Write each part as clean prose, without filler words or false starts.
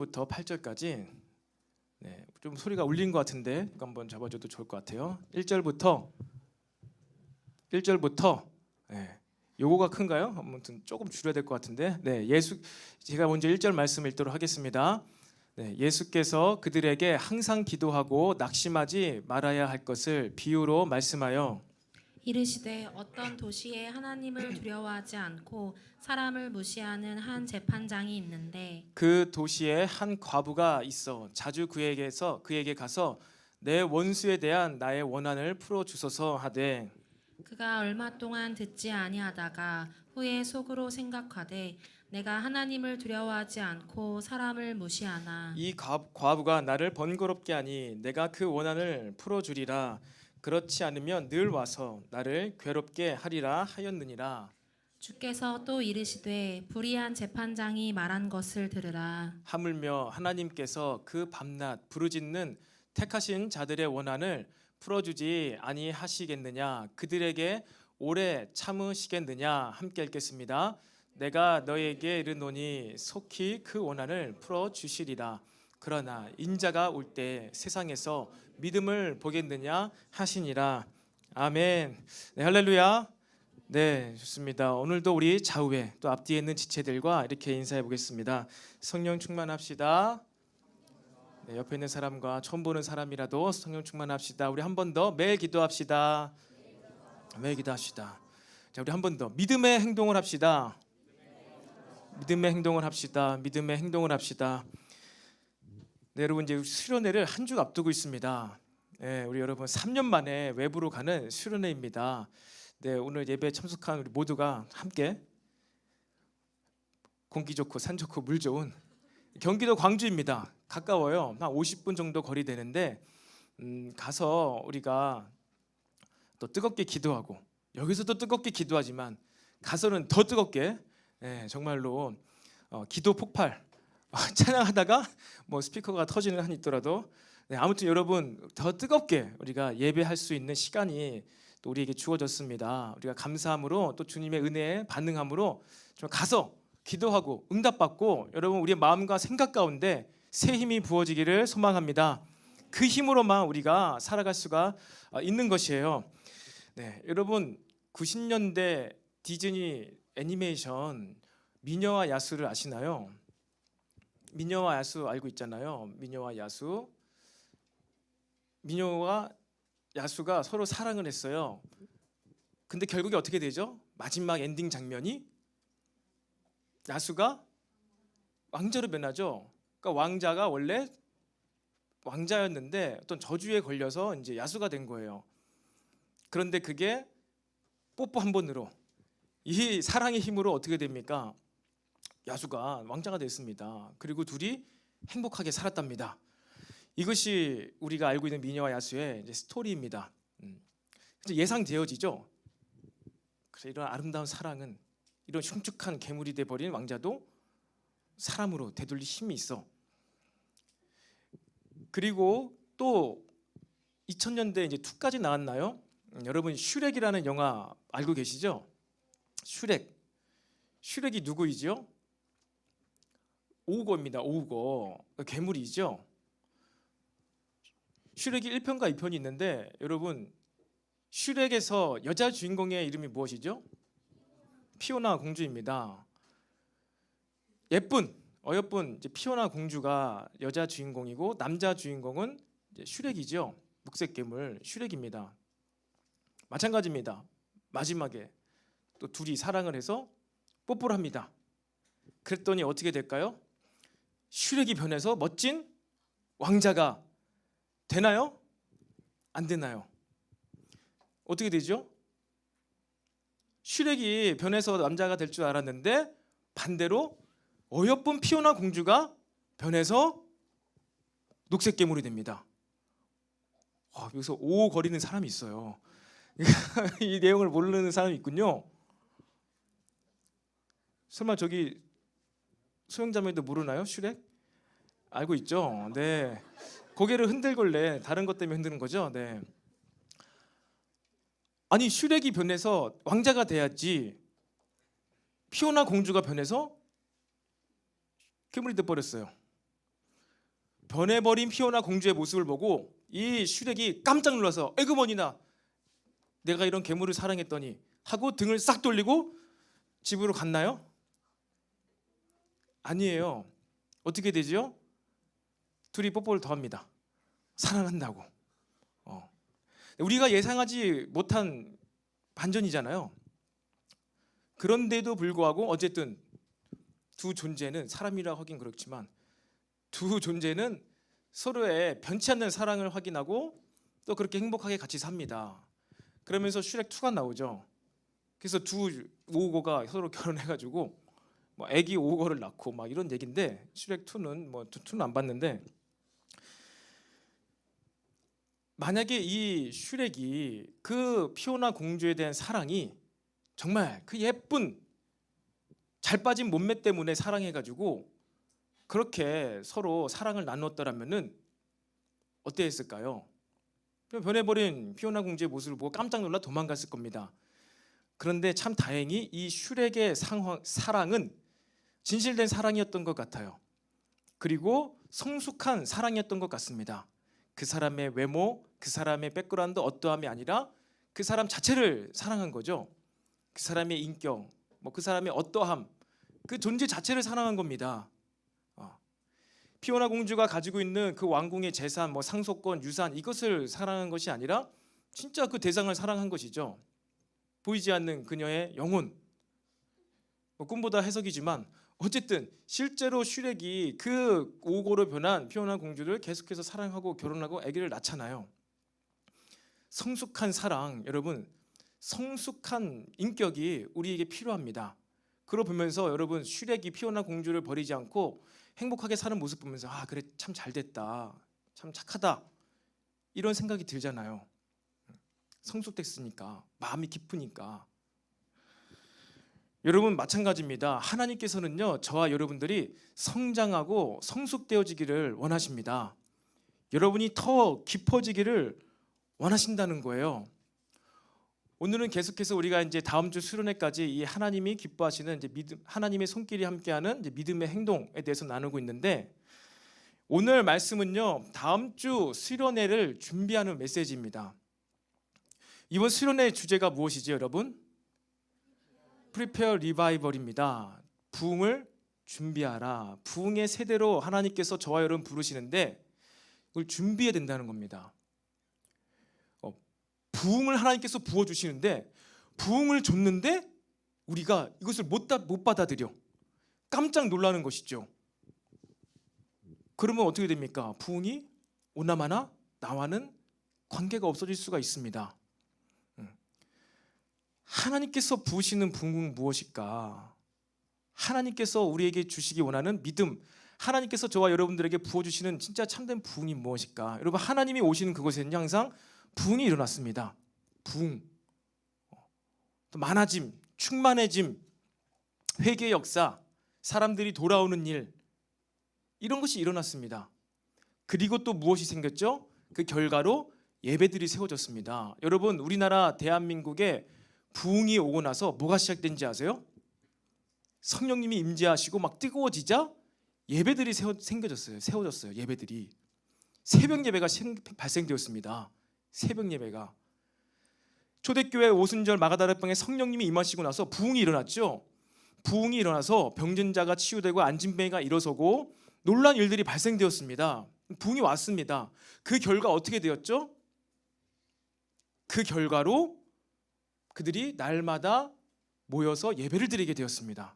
부터 8절까지 좀 소리가 울린 것 같은데 그거 한번 잡아줘도 좋을 것 같아요. 1절부터 요거가 큰가요? 아무튼 조금 줄여야 될 것 같은데 제가 먼저 1절 말씀 읽도록 하겠습니다. 예수께서 그들에게 항상 기도하고 낙심하지 말아야 할 것을 비유로 말씀하여 이르시되 어떤 도시에 하나님을 두려워하지 않고 사람을 무시하는 한 재판장이 있는데 그 도시에 한 과부가 있어 자주 그에게 가서 내 원수에 대한 나의 원한을 풀어 주소서 하되 그가 얼마 동안 듣지 아니하다가 후에 속으로 생각하되 내가 하나님을 두려워하지 않고 사람을 무시하나 이 과부가 나를 번거롭게 하니 내가 그 원한을 풀어 주리라. 그렇지 않으면 늘 와서 나를 괴롭게 하리라 하였느니라. 주께서 또 이르시되 불의한 재판장이 말한 것을 들으라. 하물며 하나님께서 그 밤낮 부르짖는 택하신 자들의 원한을 풀어주지 아니하시겠느냐. 그들에게 오래 참으시겠느냐. 함께 읽겠습니다. 내가 너에게 이르노니 속히 그 원한을 풀어주시리라. 그러나 인자가 올 때 세상에서 믿음을 보겠느냐 하시니라. 아멘. 할렐루야. 좋습니다. 오늘도 우리 좌우에 또 앞뒤에 있는 지체들과 이렇게 인사해 보겠습니다. 성령 충만합시다. 옆에 있는 사람과 처음 보는 사람이라도 성령 충만합시다. 우리 한 번 더 매일 기도합시다. 매일 기도합시다. 자, 우리 한 번 더 믿음의 행동을 합시다. 믿음의 행동을 합시다. 믿음의 행동을 합시다. 여러분 이제 수련회를 한 주 앞두고 있습니다. 우리 여러분 3년 만에 외부로 가는 수련회입니다. 오늘 예배에 참석한 우리 모두가 함께 공기 좋고 산 좋고 물 좋은 경기도 광주입니다. 가까워요. 한 50분 정도 거리 되는데 가서 우리가 또 뜨겁게 기도하고 여기서도 뜨겁게 기도하지만 가서는 더 뜨겁게 정말로 기도 폭발 찬양하다가 뭐 스피커가 터지는 한이 있더라도 아무튼 여러분 더 뜨겁게 우리가 예배할 수 있는 시간이 또 우리에게 주어졌습니다. 우리가 감사함으로 또 주님의 은혜에 반응함으로 좀 가서 기도하고 응답받고 여러분 우리의 마음과 생각 가운데 새 힘이 부어지기를 소망합니다. 그 힘으로만 우리가 살아갈 수가 있는 것이에요. 여러분 90년대 디즈니 애니메이션 미녀와 야수를 아시나요? 미녀와 야수 알고 있잖아요. 미녀와 야수가 서로 사랑을 했어요. 근데 결국에 어떻게 되죠? 마지막 엔딩 장면이 야수가 왕자로 변하죠. 그러니까 왕자가 원래 왕자였는데 어떤 저주에 걸려서 이제 야수가 된 거예요. 그런데 그게 뽀뽀 한 번으로 이 사랑의 힘으로 어떻게 됩니까? 야수가 왕자가 됐습니다. 그리고 둘이 행복하게 살았답니다. 이것이 우리가 알고 있는 미녀와 야수의 이제 스토리입니다. 예상되어지죠. 그래서 이런 아름다운 사랑은 이런 흉측한 괴물이 돼버린 왕자도 사람으로 되돌릴 힘이 있어. 그리고 또 2000년대 이제 2까지 나왔나요? 여러분 슈렉이라는 영화 알고 계시죠? 슈렉이 누구이죠? 오우거입니다. 오우거 괴물이죠. 슈렉이 1편과 2편이 있는데 여러분 슈렉에서 여자 주인공의 이름이 무엇이죠? 피오나 공주입니다. 어여쁜 이제 피오나 공주가 여자 주인공이고 남자 주인공은 이제 슈렉이죠. 녹색 괴물 슈렉입니다. 마찬가지입니다. 마지막에 또 둘이 사랑을 해서 뽀뽀를 합니다. 그랬더니 어떻게 될까요? 슈렉이 변해서 멋진 왕자가 되나요? 안 되나요? 어떻게 되죠? 슈렉이 변해서 남자가 될 줄 알았는데 반대로 어여쁜 피오나 공주가 변해서 녹색 괴물이 됩니다. 여기서 오거리는 사람이 있어요. 이 내용을 모르는 사람이 있군요. 설마 저기 소영자매도 모르나요? 슈렉? 알고 있죠? 고개를 흔들걸래 다른 것 때문에 흔드는 거죠? 아니 슈렉이 변해서 왕자가 돼야지 피오나 공주가 변해서 괴물이 돼버렸어요. 변해버린 피오나 공주의 모습을 보고 이 슈렉이 깜짝 놀라서 에그머니나 내가 이런 괴물을 사랑했더니 하고 등을 싹 돌리고 집으로 갔나요? 아니에요. 어떻게 되죠? 둘이 뽀뽀를 더 합니다. 사랑한다고. 우리가 예상하지 못한 반전이잖아요. 그런데도 불구하고 어쨌든 두 존재는, 사람이라고 하긴 그렇지만 두 존재는 서로의 변치 않는 사랑을 확인하고 또 그렇게 행복하게 같이 삽니다. 그러면서 슈렉 2가 나오죠. 그래서 두 오고가 서로 결혼해가지고 뭐 아기 오고를 낳고 막 이런 얘긴데, 슈렉 2는 뭐 2는 안 봤는데, 만약에 이 슈렉이 그 피오나 공주에 대한 사랑이 정말 그 예쁜 잘 빠진 몸매 때문에 사랑해가지고 그렇게 서로 사랑을 나누었더라면은 어땠을까요? 변해버린 피오나 공주의 모습을 보고 깜짝 놀라 도망갔을 겁니다. 그런데 참 다행히 이 슈렉의 사랑은 진실된 사랑이었던 것 같아요. 그리고 성숙한 사랑이었던 것 같습니다. 그 사람의 외모, 그 사람의 백그라운드 어떠함이 아니라 그 사람 자체를 사랑한 거죠. 그 사람의 인격, 뭐 그 사람의 어떠함, 그 존재 자체를 사랑한 겁니다. 피오나 공주가 가지고 있는 그 왕궁의 재산, 뭐 상속권, 유산, 이것을 사랑한 것이 아니라 진짜 그 대상을 사랑한 것이죠. 보이지 않는 그녀의 영혼. 뭐 꿈보다 해석이지만 어쨌든 실제로 슈렉이 그 오고로 변한 피오나 공주를 계속해서 사랑하고 결혼하고 아기를 낳잖아요. 성숙한 사랑, 여러분, 성숙한 인격이 우리에게 필요합니다. 그걸 보면서 여러분, 슈렉이 피오나 공주를 버리지 않고 행복하게 사는 모습 보면서 아, 그래, 참 잘됐다, 참 착하다, 이런 생각이 들잖아요. 성숙됐으니까, 마음이 깊으니까. 여러분 마찬가지입니다. 하나님께서는요, 저와 여러분들이 성장하고 성숙되어지기를 원하십니다. 여러분이 더 깊어지기를 원하신다는 거예요. 오늘은 계속해서 우리가 이제 다음 주 수련회까지 이 하나님이 기뻐하시는 이제 믿음, 하나님의 손길이 함께하는 이제 믿음의 행동에 대해서 나누고 있는데, 오늘 말씀은요, 다음 주 수련회를 준비하는 메시지입니다. 이번 수련회 주제가 무엇이죠, 여러분? Prepare Revival입니다. 부흥을 준비하라. 부흥의 세대로 하나님께서 저와 여러분 부르시는데 그걸 준비해야 된다는 겁니다. 부흥을 하나님께서 부어주시는데 부흥을 줬는데 우리가 이것을 못 받아들여 깜짝 놀라는 것이죠. 그러면 어떻게 됩니까? 부흥이 오나마나 나와는 관계가 없어질 수가 있습니다. 하나님께서 부으시는 부흥은 무엇일까? 하나님께서 우리에게 주시기 원하는 믿음, 하나님께서 저와 여러분들에게 부어주시는 진짜 참된 부흥이 무엇일까? 여러분, 하나님이 오시는 그곳에는 항상 부흥이 일어났습니다. 부흥, 또 많아짐, 충만해짐, 회개의 역사, 사람들이 돌아오는 일, 이런 것이 일어났습니다. 그리고 또 무엇이 생겼죠? 그 결과로 예배들이 세워졌습니다. 여러분, 우리나라 대한민국에 부흥이 오고 나서 뭐가 시작된지 아세요? 성령님이 임재하시고 막 뜨거워지자 예배들이 세워졌어요. 예배들이, 새벽 예배가 발생되었습니다. 새벽 예배가, 초대교회 오순절 마가다락방에 성령님이 임하시고 나서 부흥이 일어났죠. 부흥이 일어나서 병진자가 치유되고 안진뱅이가 일어서고 놀라운 일들이 발생되었습니다. 부흥이 왔습니다. 그 결과 어떻게 되었죠? 그 결과로 그들이 날마다 모여서 예배를 드리게 되었습니다.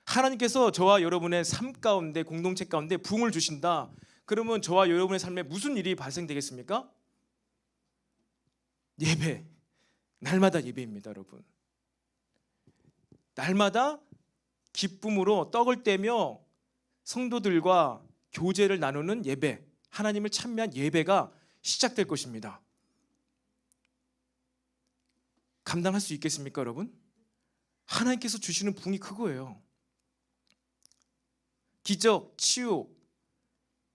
하나님께서 저와 여러분의 삶 가운데, 공동체 가운데 부흥을 주신다. 그러면 저와 여러분의 삶에 무슨 일이 발생되겠습니까? 예배, 날마다 예배입니다, 여러분. 날마다 기쁨으로 떡을 떼며 성도들과 교제를 나누는 예배, 하나님을 찬미한 예배가 시작될 것입니다. 감당할 수 있겠습니까, 여러분? 하나님께서 주시는 부흥이 그거예요. 기적, 치유,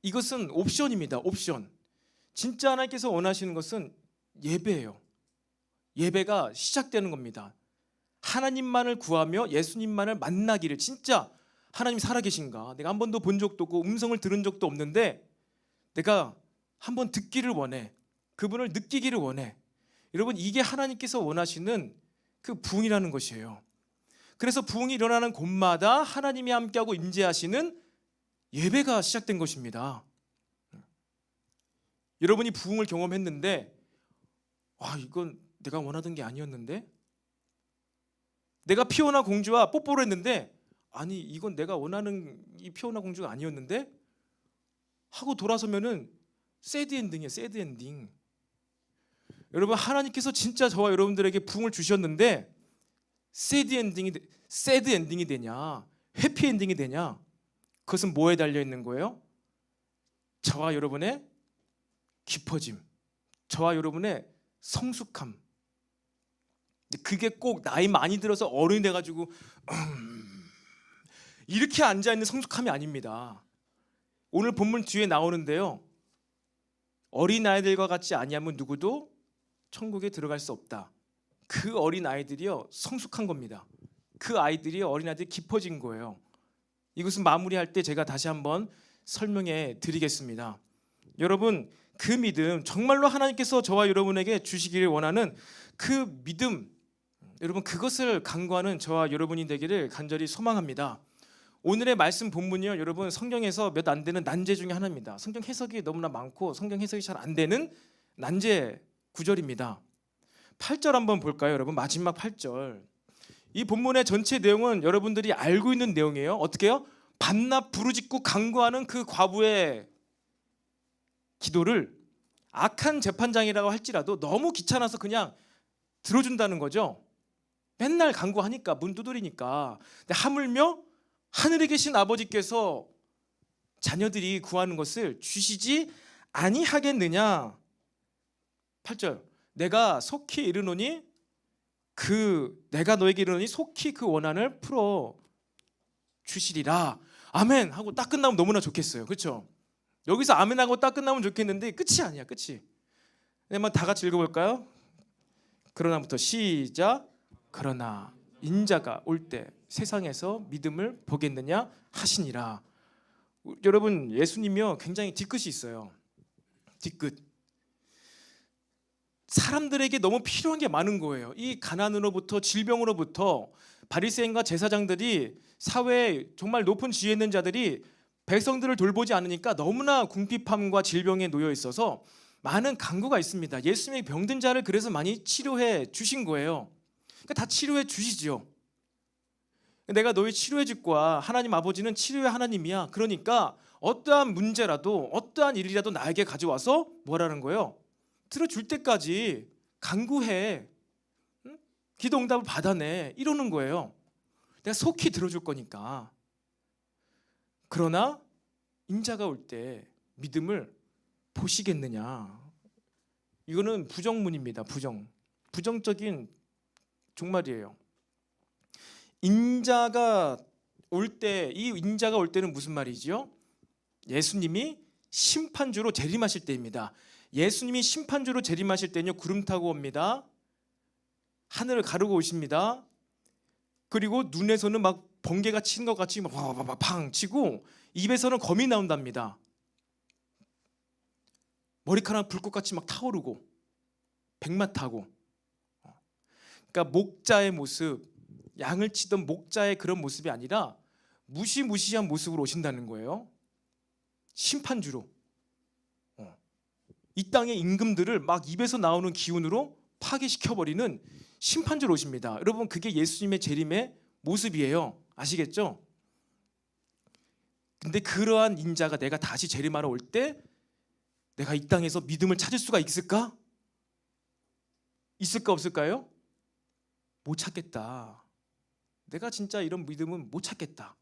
이것은 옵션입니다. 옵션. 진짜 하나님께서 원하시는 것은 예배예요. 예배가 시작되는 겁니다. 하나님만을 구하며 예수님만을 만나기를, 진짜 하나님 살아계신가? 내가 한 번도 본 적도 없고 음성을 들은 적도 없는데 내가 한번 듣기를 원해. 그분을 느끼기를 원해. 여러분, 이게 하나님께서 원하시는 그 부흥이라는 것이에요. 그래서 부흥이 일어나는 곳마다 하나님이 함께하고 임재하시는 예배가 시작된 것입니다. 여러분이 부흥을 경험했는데 이건 내가 원하던 게 아니었는데, 내가 피오나 공주와 뽀뽀를 했는데 아니 이건 내가 원하는 이 피오나 공주가 아니었는데 하고 돌아서면은 새드 엔딩이에요. 새드 엔딩. 여러분, 하나님께서 진짜 저와 여러분들에게 부흥을 주셨는데 새드 엔딩이 되냐 해피 엔딩이 되냐, 그것은 뭐에 달려 있는 거예요? 저와 여러분의 깊어짐, 저와 여러분의 성숙함. 그게 꼭 나이 많이 들어서 어른이 돼가지고 이렇게 앉아있는 성숙함이 아닙니다. 오늘 본문 뒤에 나오는데요, 어린아이들과 같지 아니하면 누구도 천국에 들어갈 수 없다. 그 어린아이들이요 성숙한 겁니다. 그 아이들이 어린아이들이 깊어진 거예요. 이것은 마무리할 때 제가 다시 한번 설명해 드리겠습니다. 여러분, 그 믿음, 정말로 하나님께서 저와 여러분에게 주시기를 원하는 그 믿음, 여러분 그것을 간구하는 저와 여러분이 되기를 간절히 소망합니다. 오늘의 말씀 본문이요, 여러분 성경에서 몇 안 되는 난제 중에 하나입니다. 성경 해석이 너무나 많고 성경 해석이 잘 안 되는 난제 구절입니다. 8절 한번 볼까요, 여러분? 마지막 8절. 이 본문의 전체 내용은 여러분들이 알고 있는 내용이에요. 어떻게 해요? 밤낮 부르짖고 간구하는 그 과부의 기도를 악한 재판장이라고 할지라도 너무 귀찮아서 그냥 들어준다는 거죠. 맨날 간구하니까, 문 두드리니까. 근데 하물며 하늘에 계신 아버지께서 자녀들이 구하는 것을 주시지 아니하겠느냐. 8절. 내가 속히 이르노니 내가 너에게 이르노니 속히 그 원한을 풀어 주시리라. 아멘 하고 딱 끝나면 너무나 좋겠어요. 그렇죠? 여기서 아멘 하고 딱 끝나면 좋겠는데 끝이 아니야. 끝이. 한번 다 같이 읽어볼까요? 그러나부터 시작. 그러나 인자가 올 때 세상에서 믿음을 보겠느냐 하시니라. 여러분, 예수님이요 굉장히 뒤끝이 있어요. 뒤끝. 사람들에게 너무 필요한 게 많은 거예요. 이 가난으로부터, 질병으로부터 바리새인과 제사장들이, 사회에 정말 높은 지혜 있는 자들이 백성들을 돌보지 않으니까 너무나 궁핍함과 질병에 놓여 있어서 많은 간구가 있습니다. 예수님이 병든 자를 그래서 많이 치료해 주신 거예요. 그러니까 다 치료해 주시죠. 내가 너희 치료해 줄 거야. 하나님 아버지는 치료의 하나님이야. 그러니까 어떠한 문제라도, 어떠한 일이라도 나에게 가져와서 뭐라는 거예요? 들어줄 때까지 간구해. 응? 기도 응답을 받아내. 이러는 거예요. 내가 속히 들어줄 거니까. 그러나 인자가 올 때 믿음을 보시겠느냐. 이거는 부정문입니다. 부정적인 종말이에요. 인자가 올 때, 이 인자가 올 때는 무슨 말이지요? 예수님이 심판주로 재림하실 때입니다. 예수님이 심판주로 재림하실 때는요, 구름 타고 옵니다. 하늘을 가르고 오십니다. 그리고 눈에서는 막 번개가 치는 것 같이 막 팡 치고 입에서는 검이 나온답니다. 머리카락 불꽃같이 막 타오르고 백마 타고. 그러니까 목자의 모습, 양을 치던 목자의 그런 모습이 아니라 무시무시한 모습으로 오신다는 거예요. 심판주로. 이 땅의 임금들을 막 입에서 나오는 기운으로 파괴시켜버리는 심판주로 오십니다. 여러분, 그게 예수님의 재림의 모습이에요. 아시겠죠? 근데 그러한 인자가 내가 다시 재림하러 올 때 내가 이 땅에서 믿음을 찾을 수가 있을까? 있을까 없을까요? 못 찾겠다. 내가 진짜 이런 믿음은 못 찾겠다.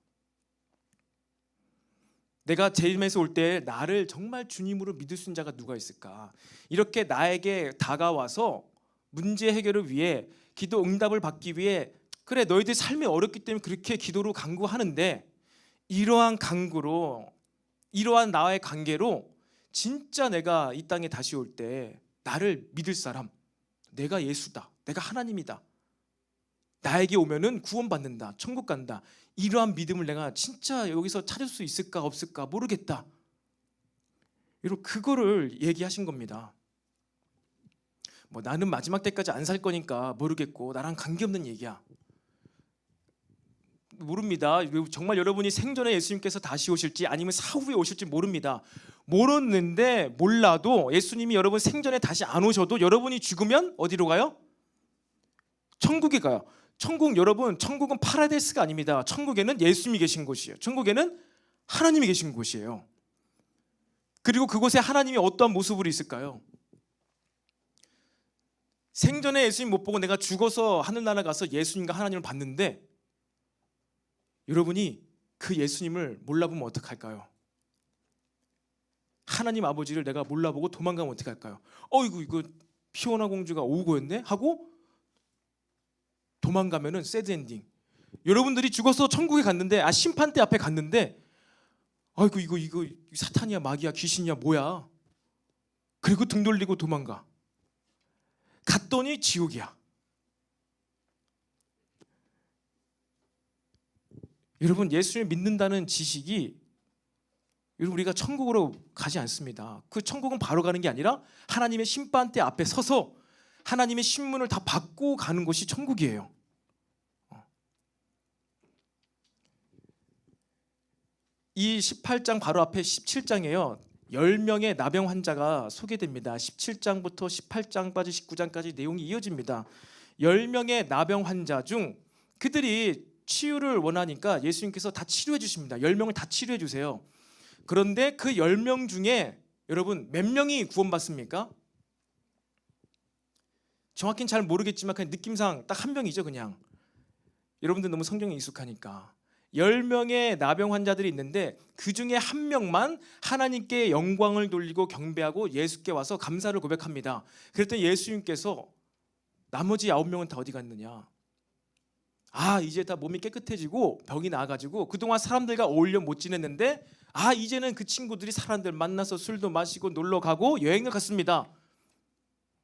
내가 재림에서 올 때 나를 정말 주님으로 믿을 수 있는 자가 누가 있을까? 이렇게 나에게 다가와서 문제 해결을 위해, 기도 응답을 받기 위해, 그래 너희들 삶이 어렵기 때문에 그렇게 기도로 간구하는데, 이러한 간구로, 이러한 나와의 관계로 진짜 내가 이 땅에 다시 올 때 나를 믿을 사람, 내가 예수다, 내가 하나님이다, 나에게 오면은 구원받는다, 천국 간다, 이러한 믿음을 내가 진짜 여기서 찾을 수 있을까 없을까 모르겠다. 여러분 그거를 얘기하신 겁니다. 뭐 나는 마지막 때까지 안 살 거니까 모르겠고 나랑 관계없는 얘기야. 모릅니다. 정말 여러분이 생전에 예수님께서 다시 오실지 아니면 사후에 오실지 모릅니다. 모르는데 몰라도 예수님이 여러분 생전에 다시 안 오셔도 여러분이 죽으면 어디로 가요? 천국에 가요. 천국 여러분, 천국은 파라데이스가 아닙니다. 천국에는 예수님이 계신 곳이에요. 천국에는 하나님이 계신 곳이에요. 그리고 그곳에 하나님이 어떠한 모습으로 있을까요? 생전에 예수님 못 보고 내가 죽어서 하늘나라 가서 예수님과 하나님을 봤는데 여러분이 그 예수님을 몰라보면 어떡할까요? 하나님 아버지를 내가 몰라보고 도망가면 어떡할까요? 이거 피오나 공주가 오고였네? 하고 도망가면은 새드 엔딩. 여러분들이 죽어서 천국에 갔는데 심판대 앞에 갔는데 이거 사탄이야 마귀야 귀신이야 뭐야. 그리고 등 돌리고 도망가. 갔더니 지옥이야. 여러분 예수를 믿는다는 지식이 여러분 우리가 천국으로 가지 않습니다. 그 천국은 바로 가는 게 아니라 하나님의 심판대 앞에 서서 하나님의 신문을 다 받고 가는 것이 천국이에요. 이 18장 바로 앞에 17장이에요. 10명의 나병 환자가 소개됩니다. 17장부터 18장까지 19장까지 내용이 이어집니다. 10명의 나병 환자 중 그들이 치유를 원하니까 예수님께서 다 치료해 주십니다. 10명을 다 치료해 주세요. 그런데 그 10명 중에 여러분 몇 명이 구원받습니까? 정확히는 잘 모르겠지만 그냥 느낌상 딱 한 명이죠 그냥. 여러분들 너무 성경에 익숙하니까 10명의 나병 환자들이 있는데 그 중에 한 명만 하나님께 영광을 돌리고 경배하고 예수께 와서 감사를 고백합니다. 그랬더니 예수님께서 나머지 9명은 다 어디 갔느냐? 이제 다 몸이 깨끗해지고 병이 나아가지고 그동안 사람들과 어울려 못 지냈는데 이제는 그 친구들이 사람들 만나서 술도 마시고 놀러 가고 여행을 갔습니다.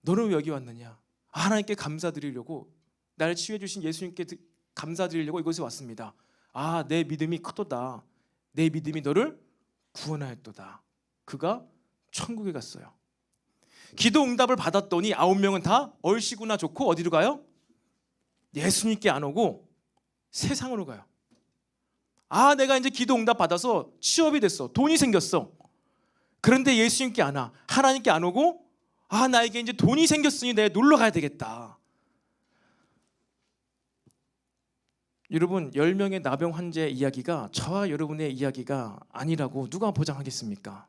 너는 왜 여기 왔느냐? 하나님께 감사드리려고 나를 치유해 주신 예수님께 감사드리려고 이곳에 왔습니다. 내 믿음이 크도다. 내 믿음이 너를 구원하였도다. 그가 천국에 갔어요. 기도 응답을 받았더니 9명은 다 얼씨구나 좋고 어디로 가요? 예수님께 안 오고 세상으로 가요. 내가 이제 기도 응답 받아서 취업이 됐어. 돈이 생겼어. 그런데 예수님께 안 와. 하나님께 안 오고 나에게 이제 돈이 생겼으니 내가 놀러 가야 되겠다. 여러분 10명의 나병 환자의 이야기가 저와 여러분의 이야기가 아니라고 누가 보장하겠습니까?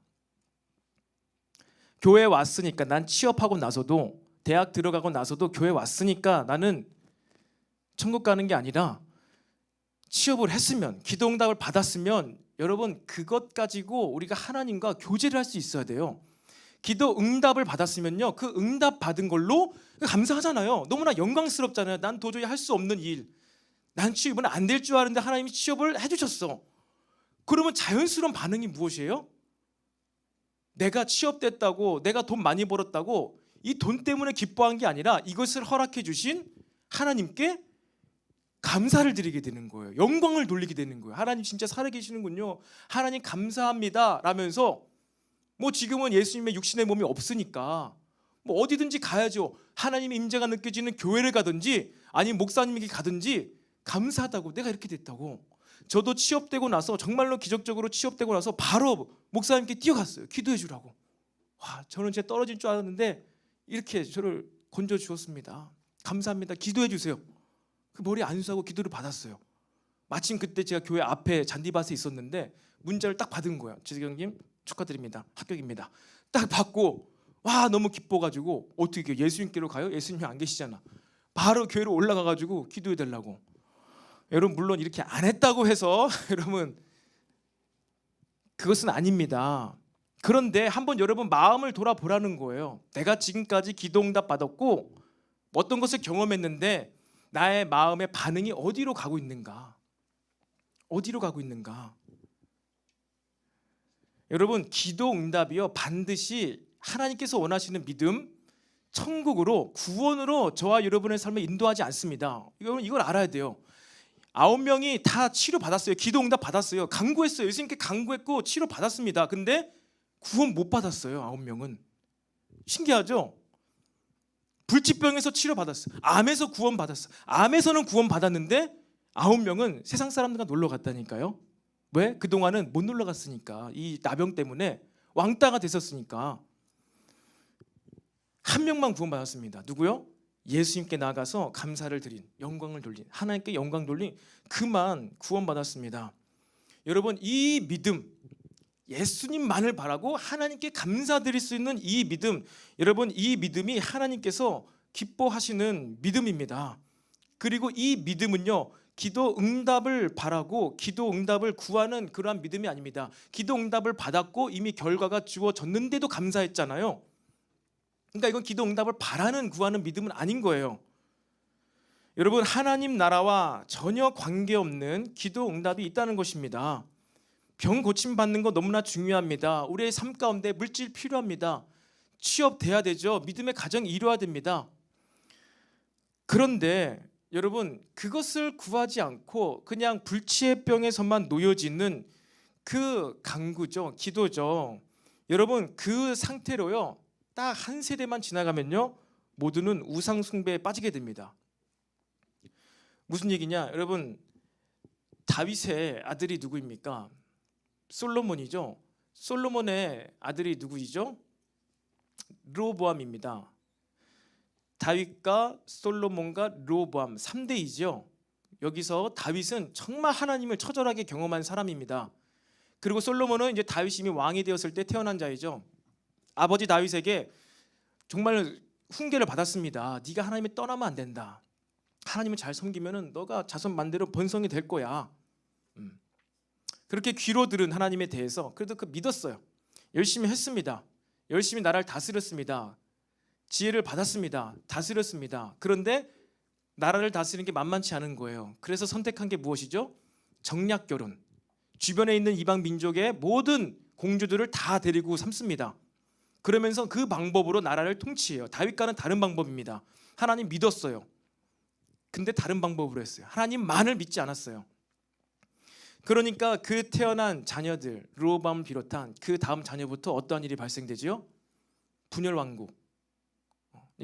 교회에 왔으니까 난 취업하고 나서도 대학 들어가고 나서도 교회 왔으니까 나는 천국 가는 게 아니라 취업을 했으면 기도응답을 받았으면 여러분 그것 가지고 우리가 하나님과 교제를 할 수 있어야 돼요. 기도응답을 받았으면요 그 응답 받은 걸로 감사하잖아요. 너무나 영광스럽잖아요. 난 도저히 할 수 없는 일, 난 취업은 안 될 줄 알았는데 하나님이 취업을 해주셨어. 그러면 자연스러운 반응이 무엇이에요? 내가 취업됐다고 내가 돈 많이 벌었다고 이 돈 때문에 기뻐한 게 아니라 이것을 허락해 주신 하나님께 감사를 드리게 되는 거예요. 영광을 돌리게 되는 거예요. 하나님 진짜 살아계시는군요. 하나님 감사합니다 라면서 지금은 예수님의 육신의 몸이 없으니까 어디든지 가야죠. 하나님의 임재가 느껴지는 교회를 가든지 아니면 목사님에게 가든지 감사하다고 내가 이렇게 됐다고. 저도 취업되고 나서 정말로 기적적으로 취업되고 나서 바로 목사님께 뛰어갔어요. 기도해 주라고. 저는 진짜 떨어질 줄 알았는데 이렇게 저를 건져 주었습니다. 감사합니다. 기도해 주세요. 그 머리 안수하고 기도를 받았어요. 마침 그때 제가 교회 앞에 잔디밭에 있었는데 문자를 딱 받은 거예요. 지경님 축하드립니다. 합격입니다. 딱 받고 너무 기뻐가지고 어떻게 예수님께로 가요? 예수님이 안 계시잖아. 바로 교회로 올라가가지고 기도해 달라고. 여러분 물론 이렇게 안 했다고 해서 여러분 그것은 아닙니다. 그런데 한번 여러분 마음을 돌아보라는 거예요. 내가 지금까지 기도응답 받았고 어떤 것을 경험했는데 나의 마음의 반응이 어디로 가고 있는가? 어디로 가고 있는가? 여러분 기도응답이요 반드시 하나님께서 원하시는 믿음, 천국으로 구원으로 저와 여러분의 삶을 인도하지 않습니다. 이걸 알아야 돼요. 9명이 다 치료 받았어요. 기도 응답 받았어요. 간구했어요. 예수님께 간구했고 치료 받았습니다. 근데 구원 못 받았어요. 9명은. 신기하죠? 불치병에서 치료 받았어요. 암에서 구원 받았어요. 암에서는 구원 받았는데 9명은 세상 사람들과 놀러 갔다니까요. 왜? 그동안은 못 놀러 갔으니까. 이 나병 때문에 왕따가 됐었으니까. 한 명만 구원 받았습니다. 누구요? 예수님께 나가서 감사를 드린, 영광을 돌린, 하나님께 영광 돌린 그만 구원받았습니다. 여러분, 이 믿음, 예수님만을 바라고 하나님께 감사드릴 수 있는 이 믿음, 여러분, 이 믿음이 하나님께서 기뻐하시는 믿음입니다. 그리고 이 믿음은요, 기도 응답을 바라고 기도 응답을 구하는 그러한 믿음이 아닙니다. 기도 응답을 받았고 이미 결과가 주어졌는데도 감사했잖아요. 그러니까 이건 기도 응답을 바라는 구하는 믿음은 아닌 거예요. 여러분, 하나님 나라와 전혀 관계없는 기도 응답이 있다는 것입니다. 병 고침 받는 거 너무나 중요합니다. 우리의 삶 가운데 물질 필요합니다. 취업돼야 되죠. 믿음의 가정이 이루어야 됩니다. 그런데 여러분, 그것을 구하지 않고 그냥 불치의 병에서만 놓여지는 그 간구죠, 기도죠. 여러분, 그 상태로요, 딱 한 세대만 지나가면요, 모두는 우상 숭배에 빠지게 됩니다. 무슨 얘기냐? 여러분, 다윗의 아들이 누구입니까? 솔로몬이죠. 솔로몬의 아들이 누구이죠? 르호보암입니다. 다윗과 솔로몬과 르호보암 3대이죠. 여기서 다윗은 정말 하나님을 처절하게 경험한 사람입니다. 그리고 솔로몬은 이제 다윗이 이미 왕이 되었을 때 태어난 자이죠. 아버지 다윗에게 정말 훈계를 받았습니다. 네가 하나님을 떠나면 안 된다. 하나님을 잘 섬기면은 너가 자손 만대로 번성이 될 거야. 그렇게 귀로 들은 하나님에 대해서 그래도 그 믿었어요. 열심히 했습니다. 열심히 나라를 다스렸습니다. 지혜를 받았습니다. 다스렸습니다. 그런데 나라를 다스리는 게 만만치 않은 거예요. 그래서 선택한 게 무엇이죠? 정략 결혼. 주변에 있는 이방 민족의 모든 공주들을 다 데리고 삼습니다. 그러면서 그 방법으로 나라를 통치해요. 다윗과는 다른 방법입니다. 하나님 믿었어요. 근데 다른 방법으로 했어요. 하나님만을 믿지 않았어요. 그러니까 그 태어난 자녀들, 르호보암을 비롯한 그 다음 자녀부터 어떠한 일이 발생되지요? 분열왕국,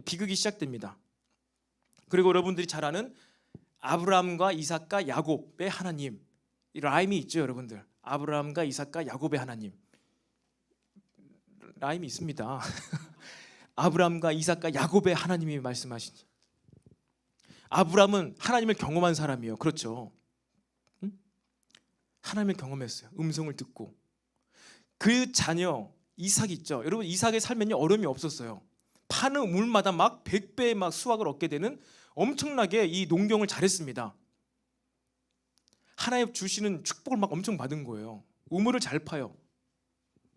비극이 시작됩니다. 그리고 여러분들이 잘 아는 아브라함과 이삭과 야곱의 하나님, 이 라임이 있죠, 여러분들. 아브라함과 이삭과 야곱의 하나님, 라임이 있습니다. 아브라함과 이삭과 야곱의 하나님이 말씀하시니, 아브라함은 하나님을 경험한 사람이에요. 그렇죠? 하나님을 경험했어요. 음성을 듣고. 그 자녀 이삭 있죠. 여러분, 이삭의 삶에는 어려움이 없었어요. 파는 우물마다 막 100배의 막 수확을 얻게 되는 엄청나게 이 농경을 잘했습니다. 하나님 주시는 축복을 막 엄청 받은 거예요. 우물을 잘 파요.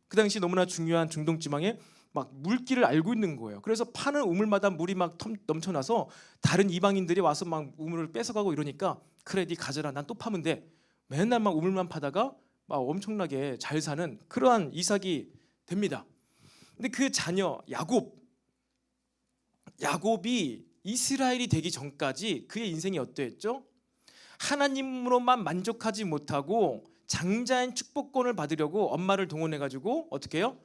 그 당시 너무나 중요한 중동 지방에 막 물길을 알고 있는 거예요. 그래서 파는 우물마다 물이 막 넘쳐나서 다른 이방인들이 와서 막 우물을 뺏어가고 이러니까, 그래 네 가져라, 난 또 파면 돼. 맨날 막 우물만 파다가 막 엄청나게 잘 사는 그러한 이삭이 됩니다. 근데 그 자녀 야곱이 이스라엘이 되기 전까지 그의 인생이 어떠했죠? 하나님으로만 만족하지 못하고 장자인 축복권을 받으려고 엄마를 동원해가지고 어떻게 해요?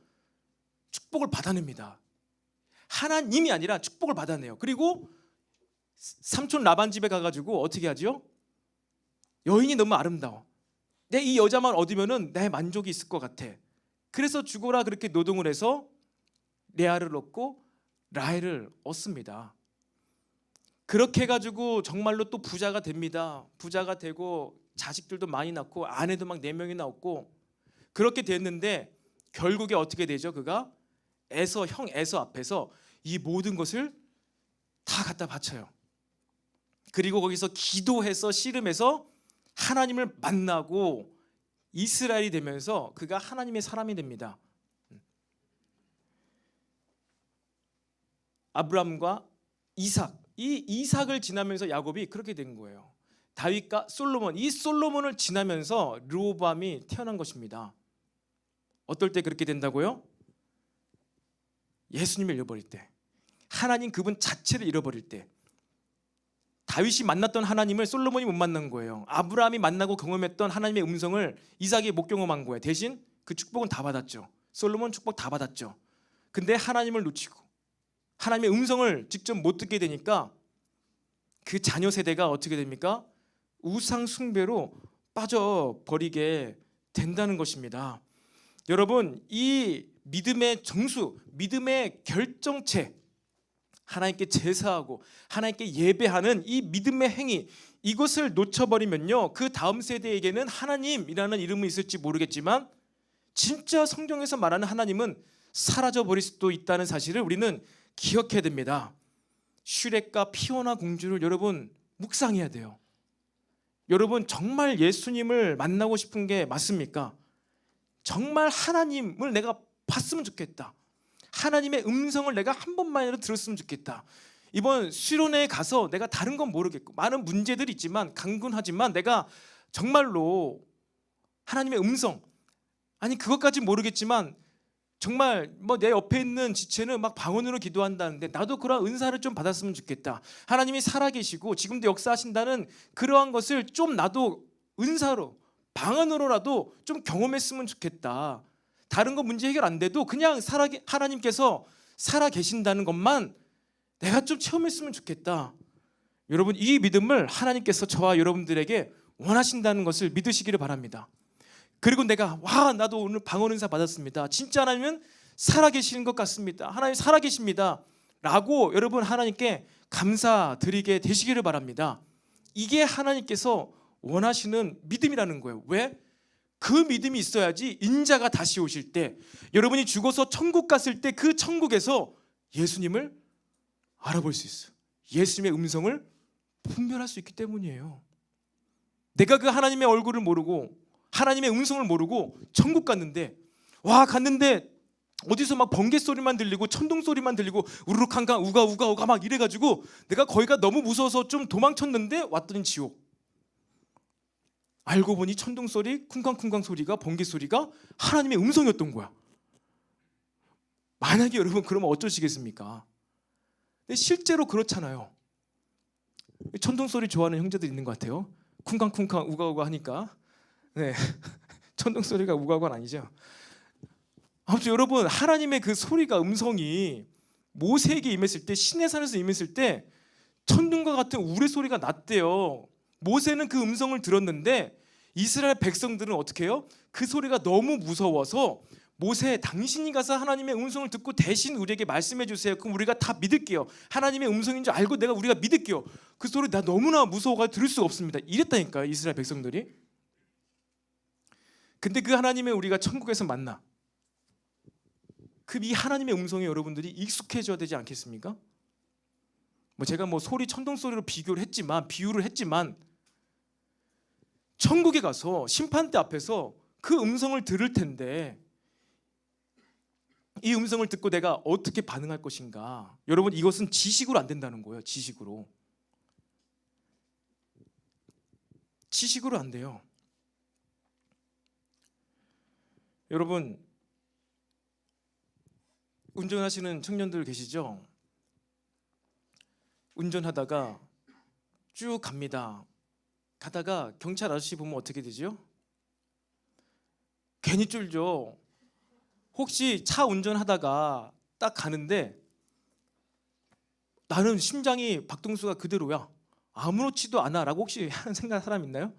축복을 받아냅니다. 하나님이 아니라 축복을 받아내요. 그리고 삼촌 라반 집에 가가지고 어떻게 하죠? 여인이 너무 아름다워. 내 이 여자만 얻으면은 내 만족이 있을 것 같아. 그래서 죽어라 그렇게 노동을 해서 레아를 얻고 라헬을 얻습니다. 그렇게 해가지고 정말로 또 부자가 됩니다. 부자가 되고 자식들도 많이 낳고 아내도 막 4명이나 얻고 그렇게 됐는데 결국에 어떻게 되죠? 그가 형 에서 앞에서 이 모든 것을 다 갖다 바쳐요. 그리고 거기서 기도해서 씨름해서 하나님을 만나고 이스라엘이 되면서 그가 하나님의 사람이 됩니다. 아브라함과 이삭, 이 이삭을 지나면서 야곱이 그렇게 된 거예요. 다윗과 솔로몬, 이 솔로몬을 지나면서 르호보암이 태어난 것입니다. 어떨 때 그렇게 된다고요? 예수님을 잃어버릴 때, 하나님 그분 자체를 잃어버릴 때, 다윗이 만났던 하나님을 솔로몬이 못 만난 거예요. 아브라함이 만나고 경험했던 하나님의 음성을 이삭이 못 경험한 거예요. 대신 그 축복은 다 받았죠. 솔로몬 축복 다 받았죠. 근데 하나님을 놓치고 하나님의 음성을 직접 못 듣게 되니까 그 자녀 세대가 어떻게 됩니까? 우상 숭배로 빠져버리게 된다는 것입니다. 여러분, 이 믿음의 정수, 믿음의 결정체, 하나님께 제사하고 하나님께 예배하는 이 믿음의 행위, 이것을 놓쳐버리면요, 그 다음 세대에게는 하나님이라는 이름이 있을지 모르겠지만 진짜 성경에서 말하는 하나님은 사라져버릴 수도 있다는 사실을 우리는 기억해야 됩니다. 슈렉과 피오나 공주를 여러분 묵상해야 돼요. 여러분, 정말 예수님을 만나고 싶은 게 맞습니까? 정말 하나님을 내가 봤으면 좋겠다. 하나님의 음성을 내가 한 번만이라도 들었으면 좋겠다. 이번 수련회에 가서 내가 다른 건 모르겠고 많은 문제들이 있지만 강군하지만 내가 정말로 하나님의 음성, 아니 그것까지 모르겠지만 정말 뭐 내 옆에 있는 지체는 막 방언으로 기도한다는데 나도 그런 은사를 좀 받았으면 좋겠다. 하나님이 살아계시고 지금도 역사하신다는 그러한 것을 좀 나도 은사로 방언으로라도 좀 경험했으면 좋겠다. 다른 거 문제 해결 안 돼도 그냥 하나님께서 살아계신다는 것만 내가 좀 체험했으면 좋겠다. 여러분, 이 믿음을 하나님께서 저와 여러분들에게 원하신다는 것을 믿으시기를 바랍니다. 그리고 내가 나도 오늘 방언 은사 받았습니다. 진짜 하나님은 살아계시는 것 같습니다. 하나님 살아계십니다 라고 여러분 하나님께 감사드리게 되시기를 바랍니다. 이게 하나님께서 원하시는 믿음이라는 거예요. 왜? 그 믿음이 있어야지 인자가 다시 오실 때, 여러분이 죽어서 천국 갔을 때 그 천국에서 예수님을 알아볼 수 있어요. 예수님의 음성을 분별할 수 있기 때문이에요. 내가 그 하나님의 얼굴을 모르고 하나님의 음성을 모르고 천국 갔는데 어디서 막 번개 소리만 들리고 천둥 소리만 들리고 우르륵 칸칸 우가 우가 우가 막 이래가지고 내가 거기가 너무 무서워서 좀 도망쳤는데 왔더니 지옥. 알고 보니 천둥 소리, 쿵쾅쿵쾅 소리가, 번개 소리가 하나님의 음성이었던 거야. 만약에 여러분 그러면 어쩌시겠습니까? 근데 실제로 그렇잖아요. 천둥 소리 좋아하는 형제들 있는 것 같아요. 쿵쾅쿵쾅 우가우가 하니까. 네, 천둥 소리가 우가우가는 아니죠. 아무튼 여러분, 하나님의 그 소리가, 음성이 모세에게 임했을 때, 시내산에서 임했을 때 천둥과 같은 우레 소리가 났대요. 모세는 그 음성을 들었는데 이스라엘 백성들은 어떻게 해요? 그 소리가 너무 무서워서 모세, 당신이 가서 하나님의 음성을 듣고 대신 우리에게 말씀해 주세요. 그럼 우리가 다 믿을게요. 하나님의 음성인 줄 알고 우리가 믿을게요. 그 소리 나 너무나 무서워가지고 들을 수가 없습니다. 이랬다니까요, 이스라엘 백성들이. 근데 그 하나님의 우리가 천국에서 만나. 그 이 하나님의 음성에 여러분들이 익숙해져야 되지 않겠습니까? 제가 소리, 천둥 소리로 비유를 했지만 천국에 가서 심판대 앞에서 그 음성을 들을 텐데 이 음성을 듣고 내가 어떻게 반응할 것인가? 여러분, 이것은 지식으로 안 된다는 거예요. 지식으로 안 돼요. 여러분, 운전하시는 청년들 계시죠? 운전하다가 쭉 갑니다. 가다가 경찰 아저씨 보면 어떻게 되죠? 괜히 쫄죠. 혹시 차 운전하다가 딱 가는데 나는 심장이 박동수가 그대로야, 아무렇지도 않아 라고 혹시 하는 생각하는 사람 있나요?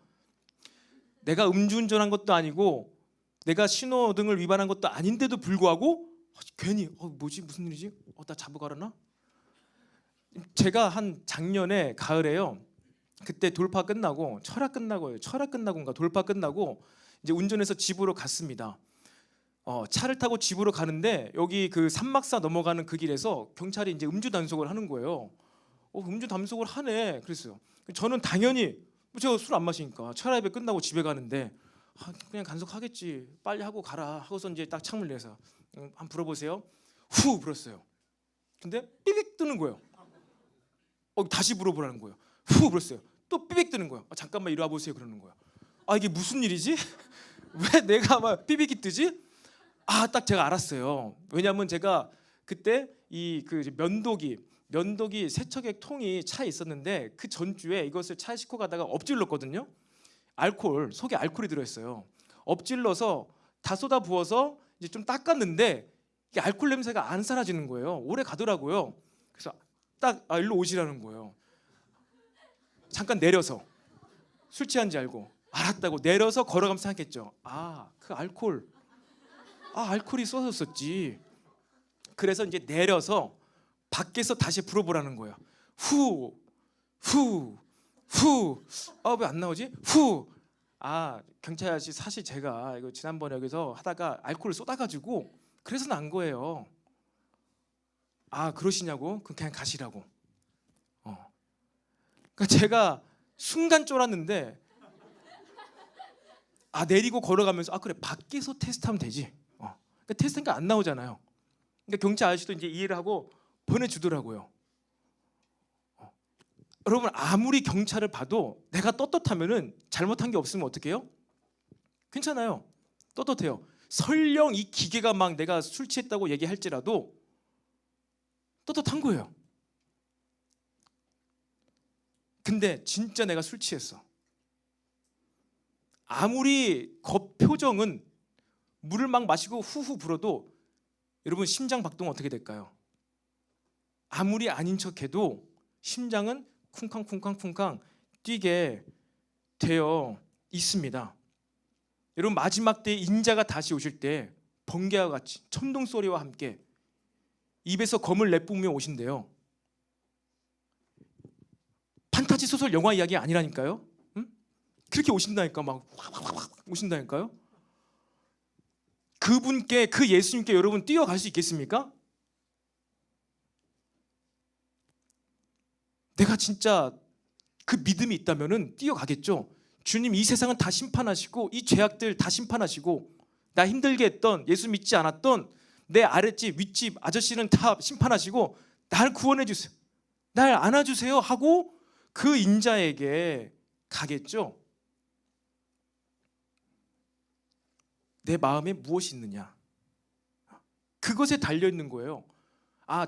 내가 음주운전한 것도 아니고 내가 신호등을 위반한 것도 아닌데도 불구하고 괜히 뭐지, 무슨 일이지? 나 잡으러 가려나? 제가 한 작년에 가을에요. 그때 돌파 끝나고 철학 끝나고인가 돌파 끝나고 이제 운전해서 집으로 갔습니다. 차를 타고 집으로 가는데 여기 그 산막사 넘어가는 그 길에서 경찰이 이제 음주 단속을 하는 거예요. 음주 단속을 하네. 그랬어요. 저는 당연히 제가 술 안 마시니까 철학예배 끝나고 집에 가는데 그냥 단속하겠지, 빨리 하고 가라 하고서 이제 딱 창문 내서 한번 불어보세요. 후 불었어요. 근데 삐빅 뜨는 거예요. 다시 불어보라는 거예요. 후 불었어요. 또 삐빅 뜨는 거예요. 잠깐만 이리 와보세요 그러는 거예요. 이게 무슨 일이지? 왜 내가 막 삐빅이 뜨지? 딱 제가 알았어요. 왜냐하면 제가 그때 이 그 면도기 세척액 통이 차에 있었는데 그 전주에 이것을 차에 싣고 가다가 엎질렀거든요. 알코올, 속에 알코올이 들어있어요. 엎질러서 다 쏟아 부어서 이제 좀 닦았는데 이게 알코올 냄새가 안 사라지는 거예요. 오래 가더라고요. 그래서 딱 일로 오시라는 거예요. 잠깐 내려서 술 취한지 알고 알았다고 내려서 걸어가면서 생각했죠. 그 알코올이 쏟아졌었지. 그래서 이제 내려서 밖에서 다시 불어보라는 거예요. 후. 왜 안 나오지? 후. 경찰 아저씨, 사실 제가 이거 지난번에 여기서 하다가 알코올을 쏟아가지고 그래서 난 거예요. 그러시냐고? 그럼 그냥 가시라고. 그러니까 제가 순간 쫄았는데 내리고 걸어가면서 그래, 밖에서 테스트하면 되지. 그러니까 테스트니까 안 나오잖아요. 그러니까 경찰 아저씨도 이제 이해를 하고 보내주더라고요. 여러분, 아무리 경찰을 봐도 내가 떳떳하면은 잘못한 게 없으면 어떻게 해요? 괜찮아요. 떳떳해요. 설령 이 기계가 막 내가 술 취했다고 얘기할지라도 떳떳한 거예요. 근데 진짜 내가 술 취했어. 아무리 겉표정은 물을 막 마시고 후후 불어도 여러분, 심장 박동은 어떻게 될까요? 아무리 아닌 척해도 심장은 쿵쾅쿵쾅쿵쾅 뛰게 되어 있습니다. 여러분, 마지막 때 인자가 다시 오실 때 번개와 같이 천둥 소리와 함께 입에서 검을 내뿜으며 오신대요. 판타지 소설 영화 이야기 아니라니까요. 그렇게 오신다니까, 막 오신다니까요. 그분께, 그 예수님께 여러분 뛰어갈 수 있겠습니까? 내가 진짜 그 믿음이 있다면은 뛰어가겠죠. 주님, 이 세상은 다 심판하시고 이 죄악들 다 심판하시고 나 힘들게 했던, 예수 믿지 않았던 내 아랫집 윗집 아저씨는 다 심판하시고 날 구원해 주세요, 날 안아주세요 하고 그 인자에게 가겠죠. 내 마음에 무엇이 있느냐, 그것에 달려 있는 거예요.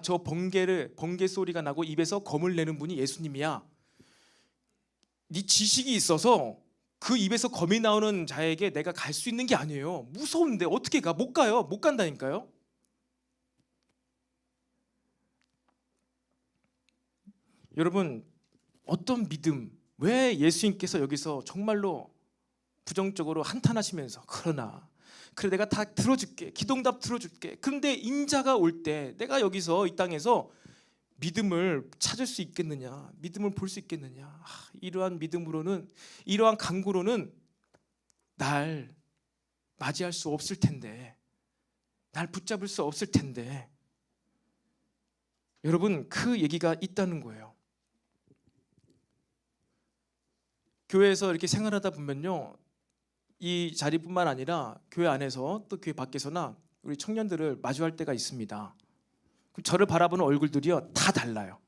저 번개 소리가 나고 입에서 검을 내는 분이 예수님이야. 네 지식이 있어서 그 입에서 검이 나오는 자에게 내가 갈 수 있는 게 아니에요. 무서운데 어떻게 가? 못 가요. 못 간다니까요. 여러분, 어떤 믿음, 왜 예수님께서 여기서 정말로 부정적으로 한탄하시면서 그래 내가 다 들어줄게, 기도응답 들어줄게. 그런데 인자가 올 때 내가 여기서 이 땅에서 믿음을 찾을 수 있겠느냐, 믿음을 볼 수 있겠느냐. 이러한 믿음으로는, 이러한 간구로는 날 맞이할 수 없을 텐데, 날 붙잡을 수 없을 텐데. 여러분, 그 얘기가 있다는 거예요. 교회에서 이렇게 생활하다 보면요, 이 자리뿐만 아니라 교회 안에서 또 교회 밖에서나 우리 청년들을 마주할 때가 있습니다. 저를 바라보는 얼굴들이요, 다 달라요.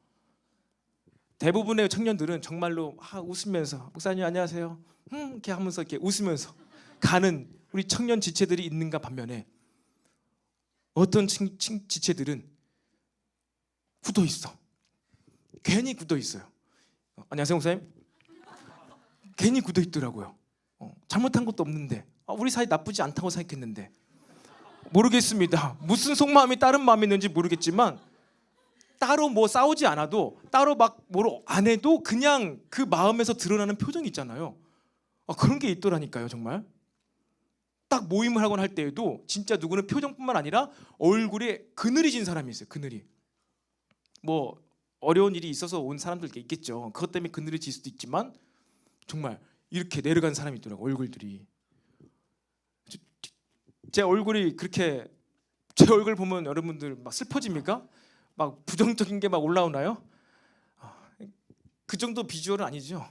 대부분의 청년들은 정말로 웃으면서, 목사님 안녕하세요, 이렇게 하면서 이렇게 웃으면서 가는 우리 청년 지체들이 있는가 반면에 어떤 지체들은 굳어 있어. 괜히 굳어 있어요. 안녕하세요, 목사님. 괜히 굳어 있더라고요. 잘못한 것도 없는데, 우리 사이 나쁘지 않다고 생각했는데. 모르겠습니다. 무슨 속마음이 다른 마음이 있는지 모르겠지만 따로 뭐 싸우지 않아도, 따로 막 뭐로 안 해도 그냥 그 마음에서 드러나는 표정이 있잖아요. 그런 게 있더라니까요. 정말 딱 모임을 하거나 할 때에도 진짜 누구는 표정뿐만 아니라 얼굴에 그늘이 진 사람이 있어요. 그늘이. 뭐 어려운 일이 있어서 온 사람들 있겠죠. 그것 때문에 그늘이 질 수도 있지만 정말 이렇게 내려간 사람이 있더라고요. 얼굴들이. 제 얼굴이 그렇게, 제 얼굴 보면 여러분들 막 슬퍼집니까? 막 부정적인 게 막 올라오나요? 그 정도 비주얼은 아니죠.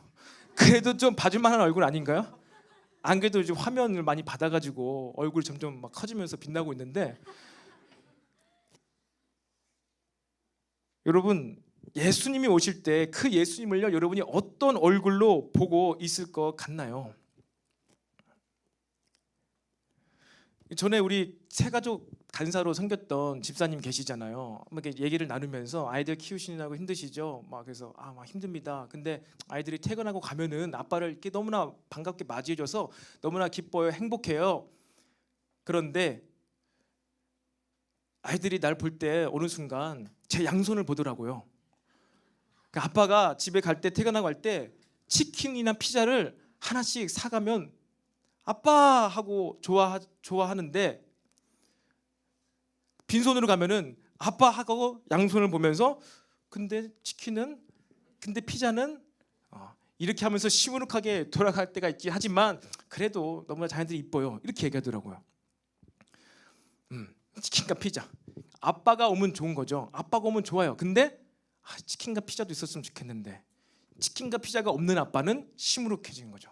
그래도 좀 봐줄 만한 얼굴 아닌가요? 안 그래도 이제 화면을 많이 받아가지고 얼굴이 점점 막 커지면서 빛나고 있는데, 여러분, 예수님이 오실 때 그 예수님을요, 여러분이 어떤 얼굴로 보고 있을 것 같나요? 전에 우리 새 가족 간사로 섬겼던 집사님 계시잖아요. 막 이렇게 얘기를 나누면서 아이들 키우시느라고 힘드시죠? 막 그래서 막 힘듭니다. 근데 아이들이 퇴근하고 가면은 아빠를 이렇게 너무나 반갑게 맞이해줘서 너무나 기뻐요, 행복해요. 그런데 아이들이 날 볼 때 어느 순간 제 양손을 보더라고요. 그러니까 아빠가 집에 갈 때 퇴근하고 갈 때 치킨이나 피자를 하나씩 사가면 아빠 하고 좋아하는데 빈손으로 가면은 아빠 하고 양손을 보면서 근데 치킨은 근데 피자는 이렇게 하면서 시무룩하게 돌아갈 때가 있긴 하지만 그래도 너무나 자녀들이 이뻐요. 이렇게 얘기하더라고요. 치킨과 피자. 아빠가 오면 좋은 거죠. 아빠가 오면 좋아요. 근데 치킨과 피자도 있었으면 좋겠는데 치킨과 피자가 없는 아빠는 시무룩해지는 거죠.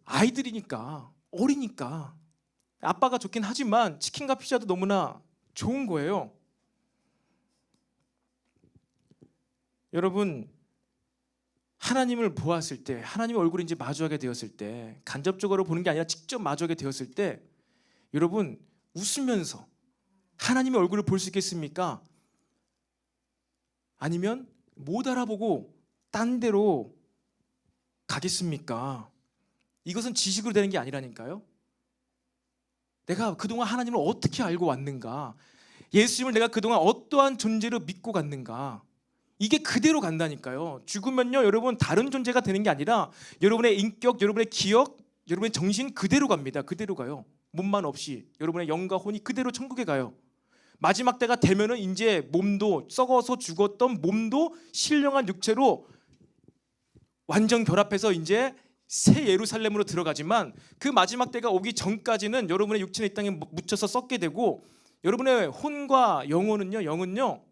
아이들이니까 어리니까 아빠가 좋긴 하지만 치킨과 피자도 너무나 좋은 거예요. 여러분, 하나님을 보았을 때, 하나님의 얼굴을 이제 마주하게 되었을 때, 간접적으로 보는 게 아니라 직접 마주하게 되었을 때, 여러분 웃으면서 하나님의 얼굴을 볼 수 있겠습니까? 아니면 못 알아보고 딴 데로 가겠습니까? 이것은 지식으로 되는 게 아니라니까요. 내가 그동안 하나님을 어떻게 알고 왔는가? 예수님을 내가 그동안 어떠한 존재로 믿고 갔는가? 이게 그대로 간다니까요. 죽으면요, 여러분 다른 존재가 되는 게 아니라 여러분의 인격, 여러분의 기억, 여러분의 정신 그대로 갑니다. 그대로 가요. 몸만 없이 여러분의 영과 혼이 그대로 천국에 가요. 마지막 때가 되면은 이제 몸도 썩어서 죽었던 몸도 신령한 육체로 완전 결합해서 이제 새 예루살렘으로 들어가지만 그 마지막 때가 오기 전까지는 여러분의 육체는 이 땅에 묻혀서 썩게 되고 여러분의 혼과 영혼은요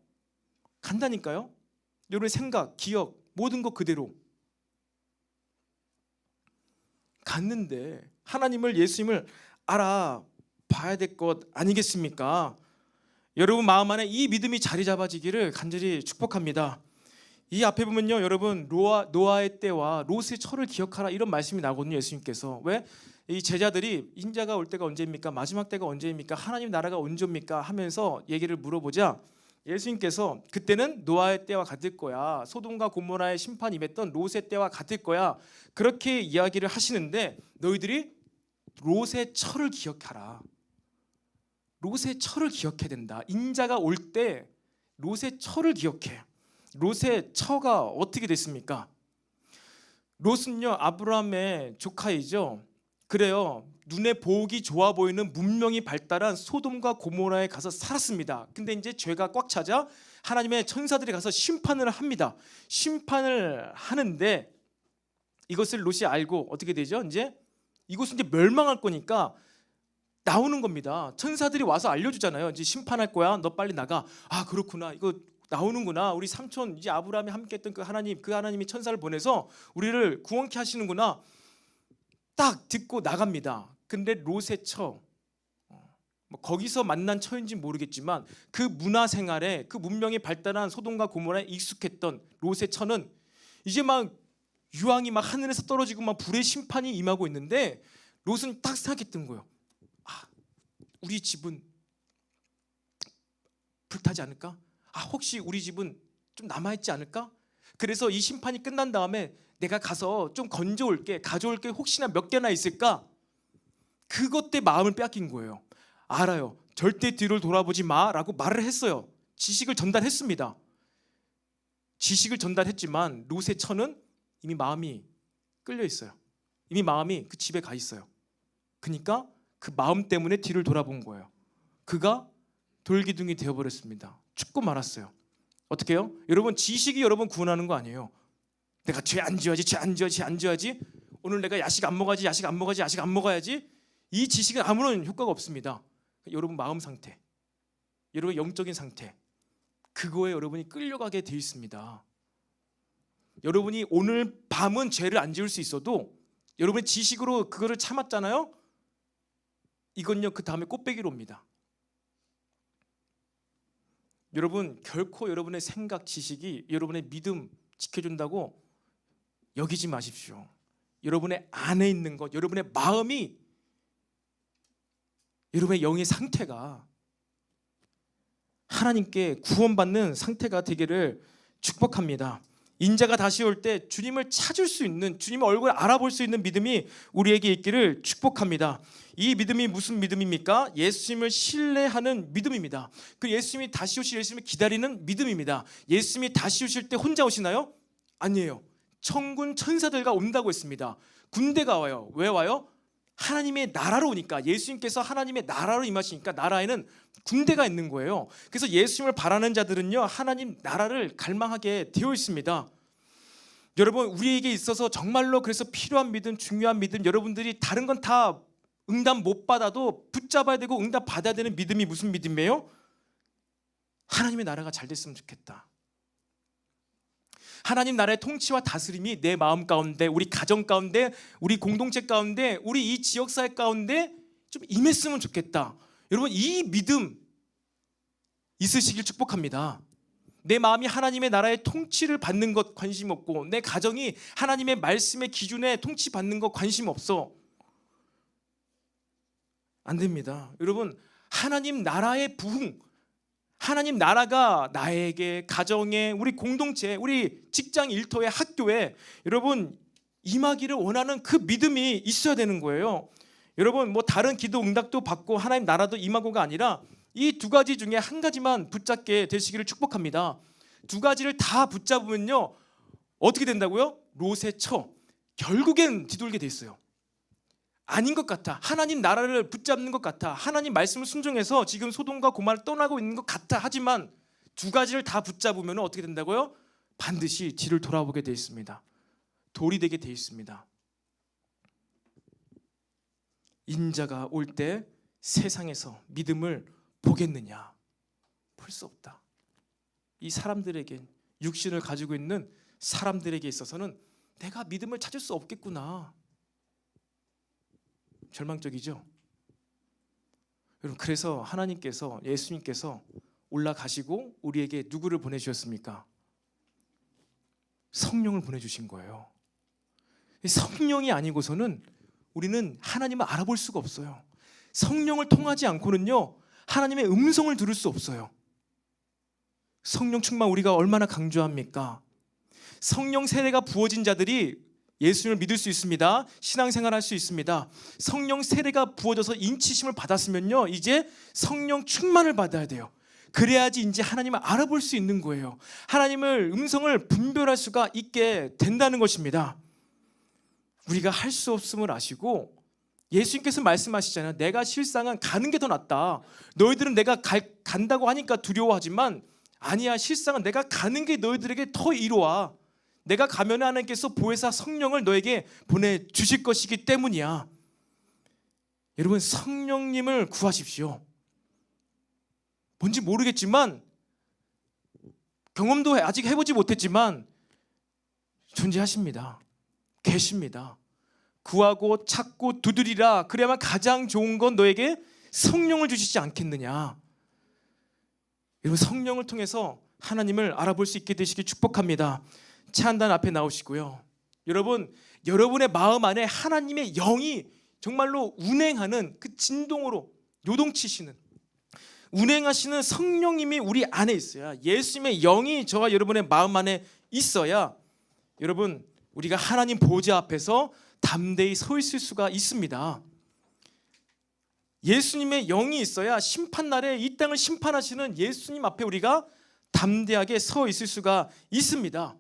간다니까요. 여러분의 생각, 기억 모든 것 그대로 갔는데 하나님을 예수님을 알아봐야 될 것 아니겠습니까? 여러분 마음 안에 이 믿음이 자리 잡아지기를 간절히 축복합니다. 이 앞에 보면요, 여러분 노아의 때와 롯의 철을 기억하라 이런 말씀이 나거든요. 예수님께서 왜? 이 제자들이 인자가 올 때가 언제입니까? 마지막 때가 언제입니까? 하나님 나라가 언제입니까? 하면서 얘기를 물어보자 예수님께서 그때는 노아의 때와 같을 거야. 소돔과 고모라의 심판이 임했던 롯의 때와 같을 거야. 그렇게 이야기를 하시는데 너희들이 롯의 철을 기억하라. 롯의 철을 기억해야 된다. 인자가 올 때 롯의 철을 기억해. 롯의 처가 어떻게 됐습니까? 롯은요 아브라함의 조카이죠. 그래요. 눈에 보기 좋아 보이는 문명이 발달한 소돔과 고모라에 가서 살았습니다. 근데 이제 죄가 꽉 차자 하나님의 천사들이 가서 심판을 합니다. 심판을 하는데 이것을 롯이 알고 어떻게 되죠? 이제 이곳은 이제 멸망할 거니까 나오는 겁니다. 천사들이 와서 알려주잖아요. 이제 심판할 거야. 너 빨리 나가. 아 그렇구나. 이거 나오는구나. 우리 삼촌 이제 아브라함이 함께했던 그 하나님이 천사를 보내서 우리를 구원케 하시는구나. 딱 듣고 나갑니다. 근데 롯의 처, 거기서 만난 처인지 모르겠지만 그 문화 생활에 그 문명이 발달한 소돔과 고모라에 익숙했던 롯의 처는 이제 막 유황이 막 하늘에서 떨어지고 막 불의 심판이 임하고 있는데 롯은 딱 생각했던 거예요. 우리 집은 불타지 않을까? 혹시 우리 집은 좀 남아있지 않을까? 그래서 이 심판이 끝난 다음에 내가 가서 좀 가져올게 혹시나 몇 개나 있을까? 그것 때 마음을 빼앗긴 거예요. 알아요. 절대 뒤를 돌아보지 마라고 말을 했어요. 지식을 전달했습니다. 지식을 전달했지만 롯의 처는 이미 마음이 끌려 있어요. 이미 마음이 그 집에 가 있어요. 그러니까 그 마음 때문에 뒤를 돌아본 거예요. 그가 돌기둥이 되어버렸습니다. 죽고 말았어요. 어떻게 해요? 여러분 지식이 여러분 구원하는 거 아니에요. 내가 죄 안 지어야지. 오늘 내가 야식 안 먹어야지. 이 지식은 아무런 효과가 없습니다. 여러분 마음 상태, 여러분 영적인 상태, 그거에 여러분이 끌려가게 돼 있습니다. 여러분이 오늘 밤은 죄를 안 지을 수 있어도 여러분의 지식으로 그거를 참았잖아요. 이건요 그 다음에 꽃배기로 옵니다. 여러분 결코 여러분의 생각, 지식이 여러분의 믿음 지켜준다고 여기지 마십시오. 여러분의 안에 있는 것, 여러분의 마음이 여러분의 영의 상태가 하나님께 구원받는 상태가 되기를 축복합니다. 인자가 다시 올 때 주님을 찾을 수 있는, 주님의 얼굴을 알아볼 수 있는 믿음이 우리에게 있기를 축복합니다. 이 믿음이 무슨 믿음입니까? 예수님을 신뢰하는 믿음입니다. 그 예수님이 다시 오실 예수님을 기다리는 믿음입니다. 예수님이 다시 오실 때 혼자 오시나요? 아니에요. 천군 천사들과 온다고 했습니다. 군대가 와요. 왜 와요? 하나님의 나라로 오니까. 예수님께서 하나님의 나라로 임하시니까 나라에는 군대가 있는 거예요. 그래서 예수님을 바라는 자들은요, 하나님 나라를 갈망하게 되어 있습니다. 여러분, 우리에게 있어서 정말로 그래서 필요한 믿음, 중요한 믿음, 여러분들이 다른 건 다 응답 못 받아도 붙잡아야 되고 응답 받아야 되는 믿음이 무슨 믿음이에요? 하나님의 나라가 잘 됐으면 좋겠다. 하나님 나라의 통치와 다스림이 내 마음 가운데, 우리 가정 가운데, 우리 공동체 가운데, 우리 이 지역사회 가운데 좀 임했으면 좋겠다. 여러분, 이 믿음 있으시길 축복합니다. 내 마음이 하나님의 나라의 통치를 받는 것 관심 없고, 내 가정이 하나님의 말씀의 기준에 통치받는 것 관심 없어. 안 됩니다. 여러분, 하나님 나라의 부흥, 하나님 나라가 나에게, 가정에, 우리 공동체, 우리 직장, 일터에, 학교에 여러분 임하기를 원하는 그 믿음이 있어야 되는 거예요. 여러분, 뭐 다른 기도 응답도 받고 하나님 나라도 임하고가 아니라 이 두 가지 중에 한 가지만 붙잡게 되시기를 축복합니다. 두 가지를 다 붙잡으면요, 어떻게 된다고요? 롯에 처 결국엔 뒤돌게 돼 있어요. 아닌 것 같아. 하나님 나라를 붙잡는 것 같아. 하나님 말씀을 순종해서 지금 소돔과 고모라를 떠나고 있는 것 같아. 하지만 두 가지를 다 붙잡으면 어떻게 된다고요? 반드시 뒤를 돌아보게 돼 있습니다. 돌이 되게 돼 있습니다. 인자가 올 때 세상에서 믿음을 보겠느냐? 볼 수 없다. 이 사람들에게, 육신을 가지고 있는 사람들에게 있어서는 내가 믿음을 찾을 수 없겠구나. 절망적이죠. 여러분, 그래서 하나님께서, 예수님께서 올라가시고 우리에게 누구를 보내주셨습니까? 성령을 보내주신 거예요. 성령이 아니고서는 우리는 하나님을 알아볼 수가 없어요. 성령을 통하지 않고는요, 하나님의 음성을 들을 수 없어요. 성령 충만 우리가 얼마나 강조합니까? 성령 세례가 부어진 자들이 예수님을 믿을 수 있습니다. 신앙생활할 수 있습니다. 성령 세례가 부어져서 인치심을 받았으면요, 이제 성령 충만을 받아야 돼요. 그래야지 이제 하나님을 알아볼 수 있는 거예요. 하나님을, 음성을 분별할 수가 있게 된다는 것입니다. 우리가 할 수 없음을 아시고 예수님께서 말씀하시잖아요. 내가 실상은 가는 게 더 낫다. 너희들은 내가 간다고 하니까 두려워하지만 아니야, 실상은 내가 가는 게 너희들에게 더 이로와. 내가 가면 하나님께서 보혜사 성령을 너에게 보내주실 것이기 때문이야. 여러분, 성령님을 구하십시오. 뭔지 모르겠지만, 경험도 아직 해보지 못했지만 존재하십니다. 계십니다. 구하고 찾고 두드리라. 그래야만 가장 좋은 건 너에게 성령을 주시지 않겠느냐. 여러분, 성령을 통해서 하나님을 알아볼 수 있게 되시길 축복합니다. 차한단 앞에 나오시고요. 여러분, 여러분의 마음 안에 하나님의 영이 정말로 운행하는 그 진동으로 요동치시는, 운행하시는 성령님이 우리 안에 있어야, 예수님의 영이 저와 여러분의 마음 안에 있어야 여러분, 우리가 하나님 보좌 앞에서 담대히 서 있을 수가 있습니다. 예수님의 영이 있어야 심판날에 이 땅을 심판하시는 예수님 앞에 우리가 담대하게 서 있을 수가 있습니다.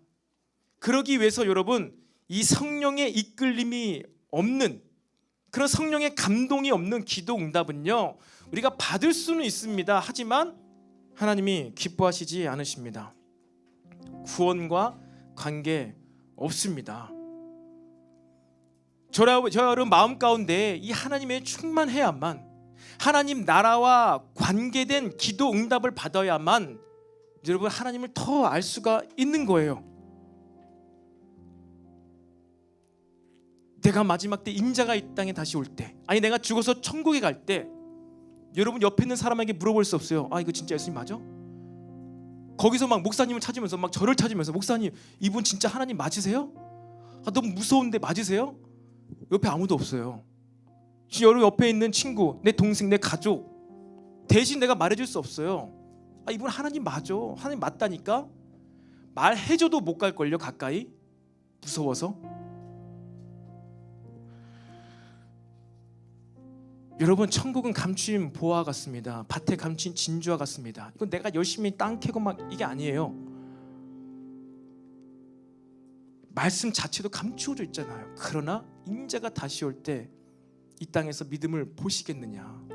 그러기 위해서 여러분, 이 성령의 이끌림이 없는, 그런 성령의 감동이 없는 기도 응답은요, 우리가 받을 수는 있습니다. 하지만 하나님이 기뻐하시지 않으십니다. 구원과 관계 없습니다. 저와 여러분 마음 가운데 이 하나님의 충만해야만, 하나님 나라와 관계된 기도 응답을 받아야만 여러분 하나님을 더 알 수가 있는 거예요. 내가 마지막 때, 인자가 이 땅에 다시 올 때, 아니 내가 죽어서 천국에 갈 때, 여러분 옆에 있는 사람에게 물어볼 수 없어요. 아, 이거 진짜 예수님 맞아? 거기서 막 목사님을 찾으면서, 막 저를 찾으면서, 목사님 이분 진짜 하나님 맞으세요? 아, 너무 무서운데 맞으세요? 옆에 아무도 없어요. 여러분 옆에 있는 친구, 내 동생, 내 가족 대신 내가 말해줄 수 없어요. 이분 하나님 맞아, 하나님 맞다니까. 말해줘도 못 갈걸요, 가까이. 무서워서. 여러분, 천국은 감추인 보화 같습니다. 밭에 감추인 진주와 같습니다. 이건 내가 열심히 땅 캐고 막 이게 아니에요. 말씀 자체도 감추어져 있잖아요. 그러나 인자가 다시 올 때 이 땅에서 믿음을 보시겠느냐.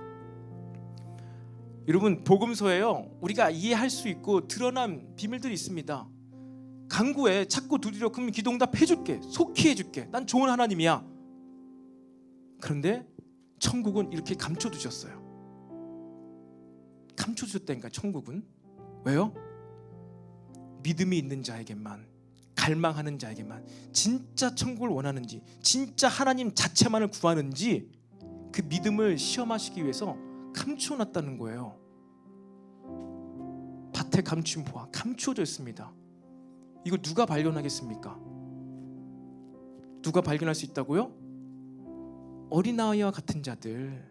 여러분, 복음서에요, 우리가 이해할 수 있고 드러난 비밀들이 있습니다. 간구에 찾고 두드려 그러면 기도응답 해줄게, 속히 해줄게, 난 좋은 하나님이야. 그런데 천국은 이렇게 감춰두셨어요. 감춰두셨다니까. 천국은 왜요? 믿음이 있는 자에게만, 갈망하는 자에게만, 진짜 천국을 원하는지, 진짜 하나님 자체만을 구하는지 그 믿음을 시험하시기 위해서 감춰놨다는 거예요. 밭에 감춘 보화, 감추어져 있습니다. 이거 누가 발견하겠습니까? 누가 발견할 수 있다고요? 어린아이와 같은 자들.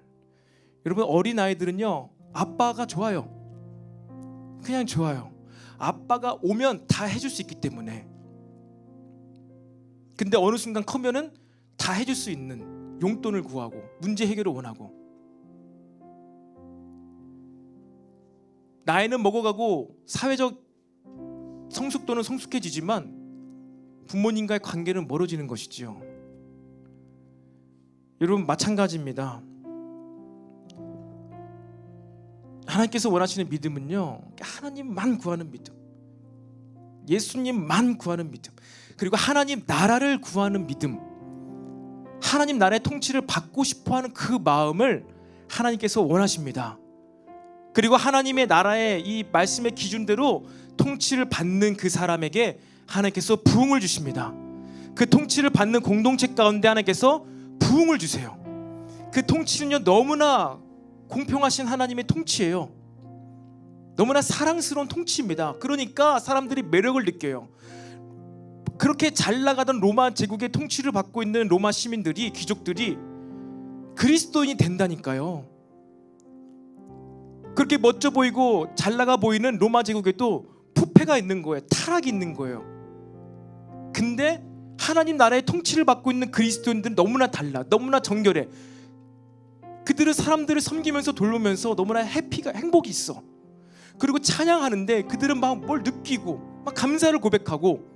여러분, 어린아이들은요, 아빠가 좋아요. 그냥 좋아요. 아빠가 오면 다 해줄 수 있기 때문에. 근데 어느 순간 크면은 다 해줄 수 있는 용돈을 구하고 문제 해결을 원하고, 나이는 먹어가고 사회적 성숙도는 성숙해지지만 부모님과의 관계는 멀어지는 것이지요. 여러분, 마찬가지입니다. 하나님께서 원하시는 믿음은요, 하나님만 구하는 믿음, 예수님만 구하는 믿음, 그리고 하나님 나라를 구하는 믿음, 하나님 나라의 통치를 받고 싶어하는 그 마음을 하나님께서 원하십니다. 그리고 하나님의 나라의 이 말씀의 기준대로 통치를 받는 그 사람에게 하나님께서 부흥을 주십니다. 그 통치를 받는 공동체 가운데 하나님께서 부흥을 주세요. 그 통치는요, 너무나 공평하신 하나님의 통치예요. 너무나 사랑스러운 통치입니다. 그러니까 사람들이 매력을 느껴요. 그렇게 잘 나가던 로마 제국의 통치를 받고 있는 로마 시민들이, 귀족들이 그리스도인이 된다니까요. 그렇게 멋져 보이고 잘 나가 보이는 로마 제국에도 부패가 있는 거예요. 타락이 있는 거예요. 근데 하나님 나라의 통치를 받고 있는 그리스도인들은 너무나 달라, 너무나 정결해. 그들은 사람들을 섬기면서 돌보면서 너무나 행복이 있어. 그리고 찬양하는데 그들은 막 뭘 느끼고 막 감사를 고백하고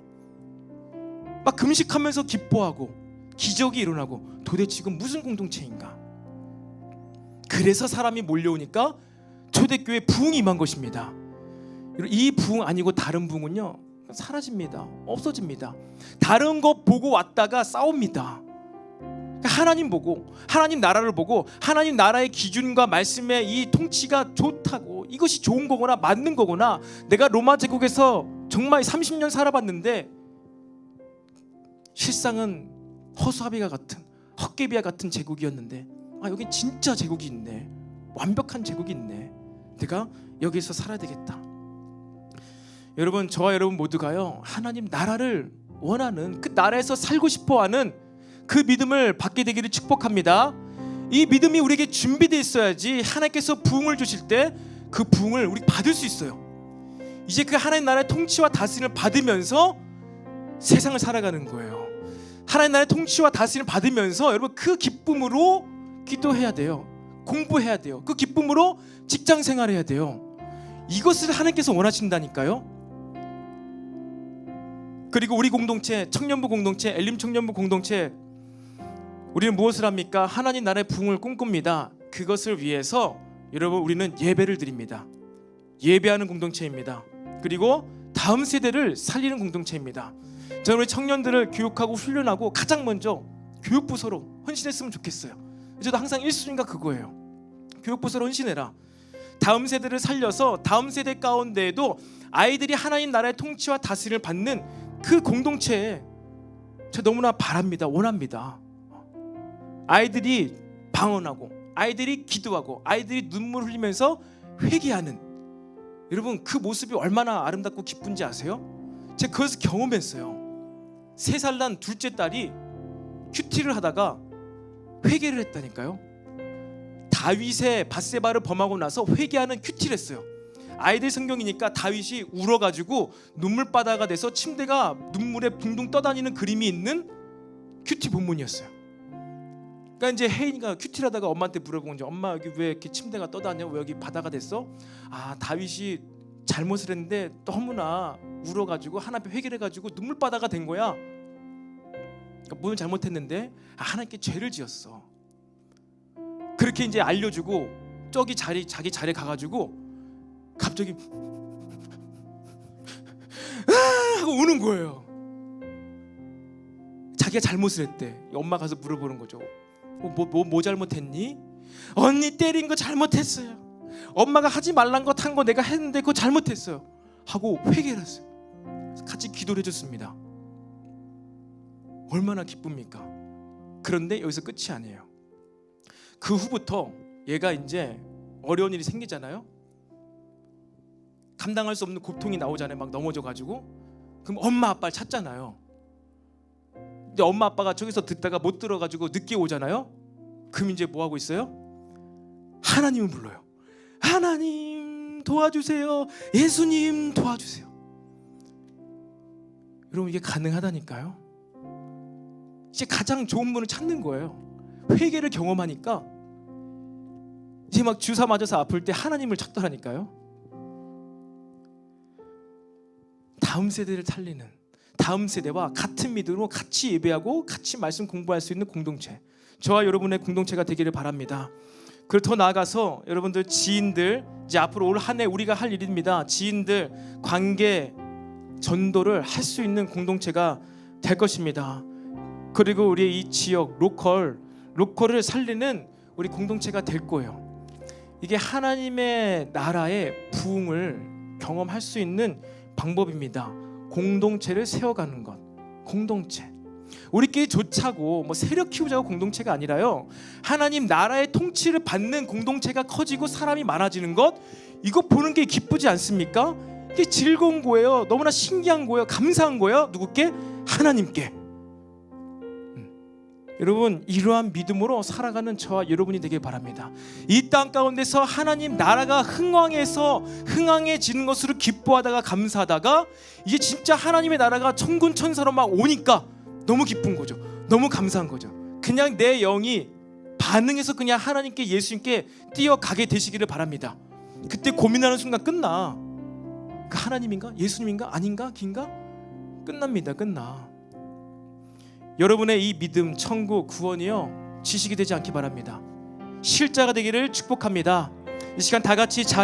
막 금식하면서 기뻐하고 기적이 일어나고, 도대체 이건 무슨 공동체인가? 그래서 사람이 몰려오니까 초대교회 부흥이 임한 것입니다. 이 부흥 아니고 다른 부흥은요, 사라집니다. 없어집니다. 다른 것 보고 왔다가 싸웁니다. 하나님 보고, 하나님 나라를 보고, 하나님 나라의 기준과 말씀의 이 통치가 좋다고, 이것이 좋은 거거나 맞는 거거나, 내가 로마 제국에서 정말 30년 살아봤는데 실상은 허수아비와 같은, 헛개비와 같은 제국이었는데, 여기 진짜 제국이 있네, 완벽한 제국이 있네, 내가 여기서 살아야 되겠다. 여러분, 저와 여러분 모두가요, 하나님 나라를 원하는, 그 나라에서 살고 싶어하는 그 믿음을 받게 되기를 축복합니다. 이 믿음이 우리에게 준비되어 있어야지 하나님께서 부흥을 주실 때 그 부흥을 우리 받을 수 있어요. 이제 그 하나님 나라의 통치와 다스림을 받으면서 세상을 살아가는 거예요. 하나님 나라의 통치와 다스림을 받으면서 여러분 그 기쁨으로 기도해야 돼요. 공부해야 돼요. 그 기쁨으로 직장 생활해야 돼요. 이것을 하나님께서 원하신다니까요. 그리고 우리 공동체, 청년부 공동체, 엘림 청년부 공동체, 우리는 무엇을 합니까? 하나님 나라의 부흥을 꿈꿉니다. 그것을 위해서 여러분 우리는 예배를 드립니다. 예배하는 공동체입니다. 그리고 다음 세대를 살리는 공동체입니다. 저는 우리 청년들을 교육하고 훈련하고 가장 먼저 교육부서로 헌신했으면 좋겠어요. 저도 항상 1순위가 그거예요. 교육부서로 헌신해라. 다음 세대를 살려서 다음 세대 가운데에도 아이들이 하나님 나라의 통치와 다스림을 받는 그 공동체에 제가 너무나 바랍니다. 원합니다. 아이들이 방언하고, 아이들이 기도하고, 아이들이 눈물 흘리면서 회개하는, 여러분 그 모습이 얼마나 아름답고 기쁜지 아세요? 제가 그것을 경험했어요. 3살 난 둘째 딸이 큐티를 하다가 회개를 했다니까요. 다윗의 밧세바를 범하고 나서 회개하는 큐티를 했어요. 아이들 성경이니까 다윗이 울어가지고 눈물바다가 돼서 침대가 눈물에 둥둥 떠다니는 그림이 있는 큐티 본문이었어요. 그러니까 이제 혜인이가 큐티를 하다가 엄마한테 물어본 거죠. 엄마 여기 왜 이렇게 침대가 떠다녀? 왜 여기 바다가 됐어? 아, 다윗이 잘못을 했는데 너무나 울어가지고 하나님 앞에 회개를 해가지고 눈물바다가 된 거야. 그러니까 뭘 잘못했는데 하나님께 죄를 지었어. 그렇게 이제 알려주고 저기 자기 자리에 가가지고 갑자기 하고 우는 거예요. 자기가 잘못을 했대. 엄마 가서 물어보는 거죠. 뭐 잘못했니? 언니 때린 거 잘못했어요. 엄마가 하지 말란 거 한 거 내가 했는데 그거 잘못했어요. 하고 회개를 했어요. 같이 기도를 해줬습니다. 얼마나 기쁩니까? 그런데 여기서 끝이 아니에요. 그 후부터 얘가 이제 어려운 일이 생기잖아요. 감당할 수 없는 고통이 나오잖아요. 막 넘어져가지고. 그럼 엄마 아빠를 찾잖아요. 근데 엄마 아빠가 저기서 듣다가 못 들어가지고 늦게 오잖아요. 그럼 이제 뭐 하고 있어요? 하나님을 불러요. 하나님 도와주세요. 예수님 도와주세요. 여러분 이게 가능하다니까요. 이제 가장 좋은 분을 찾는 거예요. 회개를 경험하니까 이제 막 주사 맞아서 아플 때 하나님을 찾더라니까요. 다음 세대를 살리는, 다음 세대와 같은 믿음으로 같이 예배하고 같이 말씀 공부할 수 있는 공동체, 저와 여러분의 공동체가 되기를 바랍니다. 그리고 더 나아가서 여러분들 지인들, 이제 앞으로 올 한 해 우리가 할 일입니다. 지인들 관계 전도를 할 수 있는 공동체가 될 것입니다. 그리고 우리의 이 지역 로컬을 살리는 우리 공동체가 될 거예요. 이게 하나님의 나라의 부흥을 경험할 수 있는 방법입니다. 공동체를 세워가는 것. 공동체. 우리끼리 좋자고 뭐 세력 키우자고 공동체가 아니라요. 하나님 나라의 통치를 받는 공동체가 커지고 사람이 많아지는 것. 이거 보는 게 기쁘지 않습니까? 이게 즐거운 거예요. 너무나 신기한 거예요. 감사한 거예요. 누구께? 하나님께. 여러분 이러한 믿음으로 살아가는 저와 여러분이 되길 바랍니다. 이 땅 가운데서 하나님 나라가 흥왕해지는 것으로 기뻐하다가 감사하다가 이제 진짜 하나님의 나라가 천군 천사로 막 오니까 너무 기쁜 거죠. 너무 감사한 거죠. 그냥 내 영이 반응해서 그냥 하나님께 예수님께 뛰어가게 되시기를 바랍니다. 그때 고민하는 순간 끝나. 그 하나님인가? 예수님인가? 아닌가? 긴가? 끝납니다. 끝나. 여러분의 이 믿음, 천국, 구원이요 지식이 되지 않기 바랍니다. 실자가 되기를 축복합니다. 이 시간 다 같이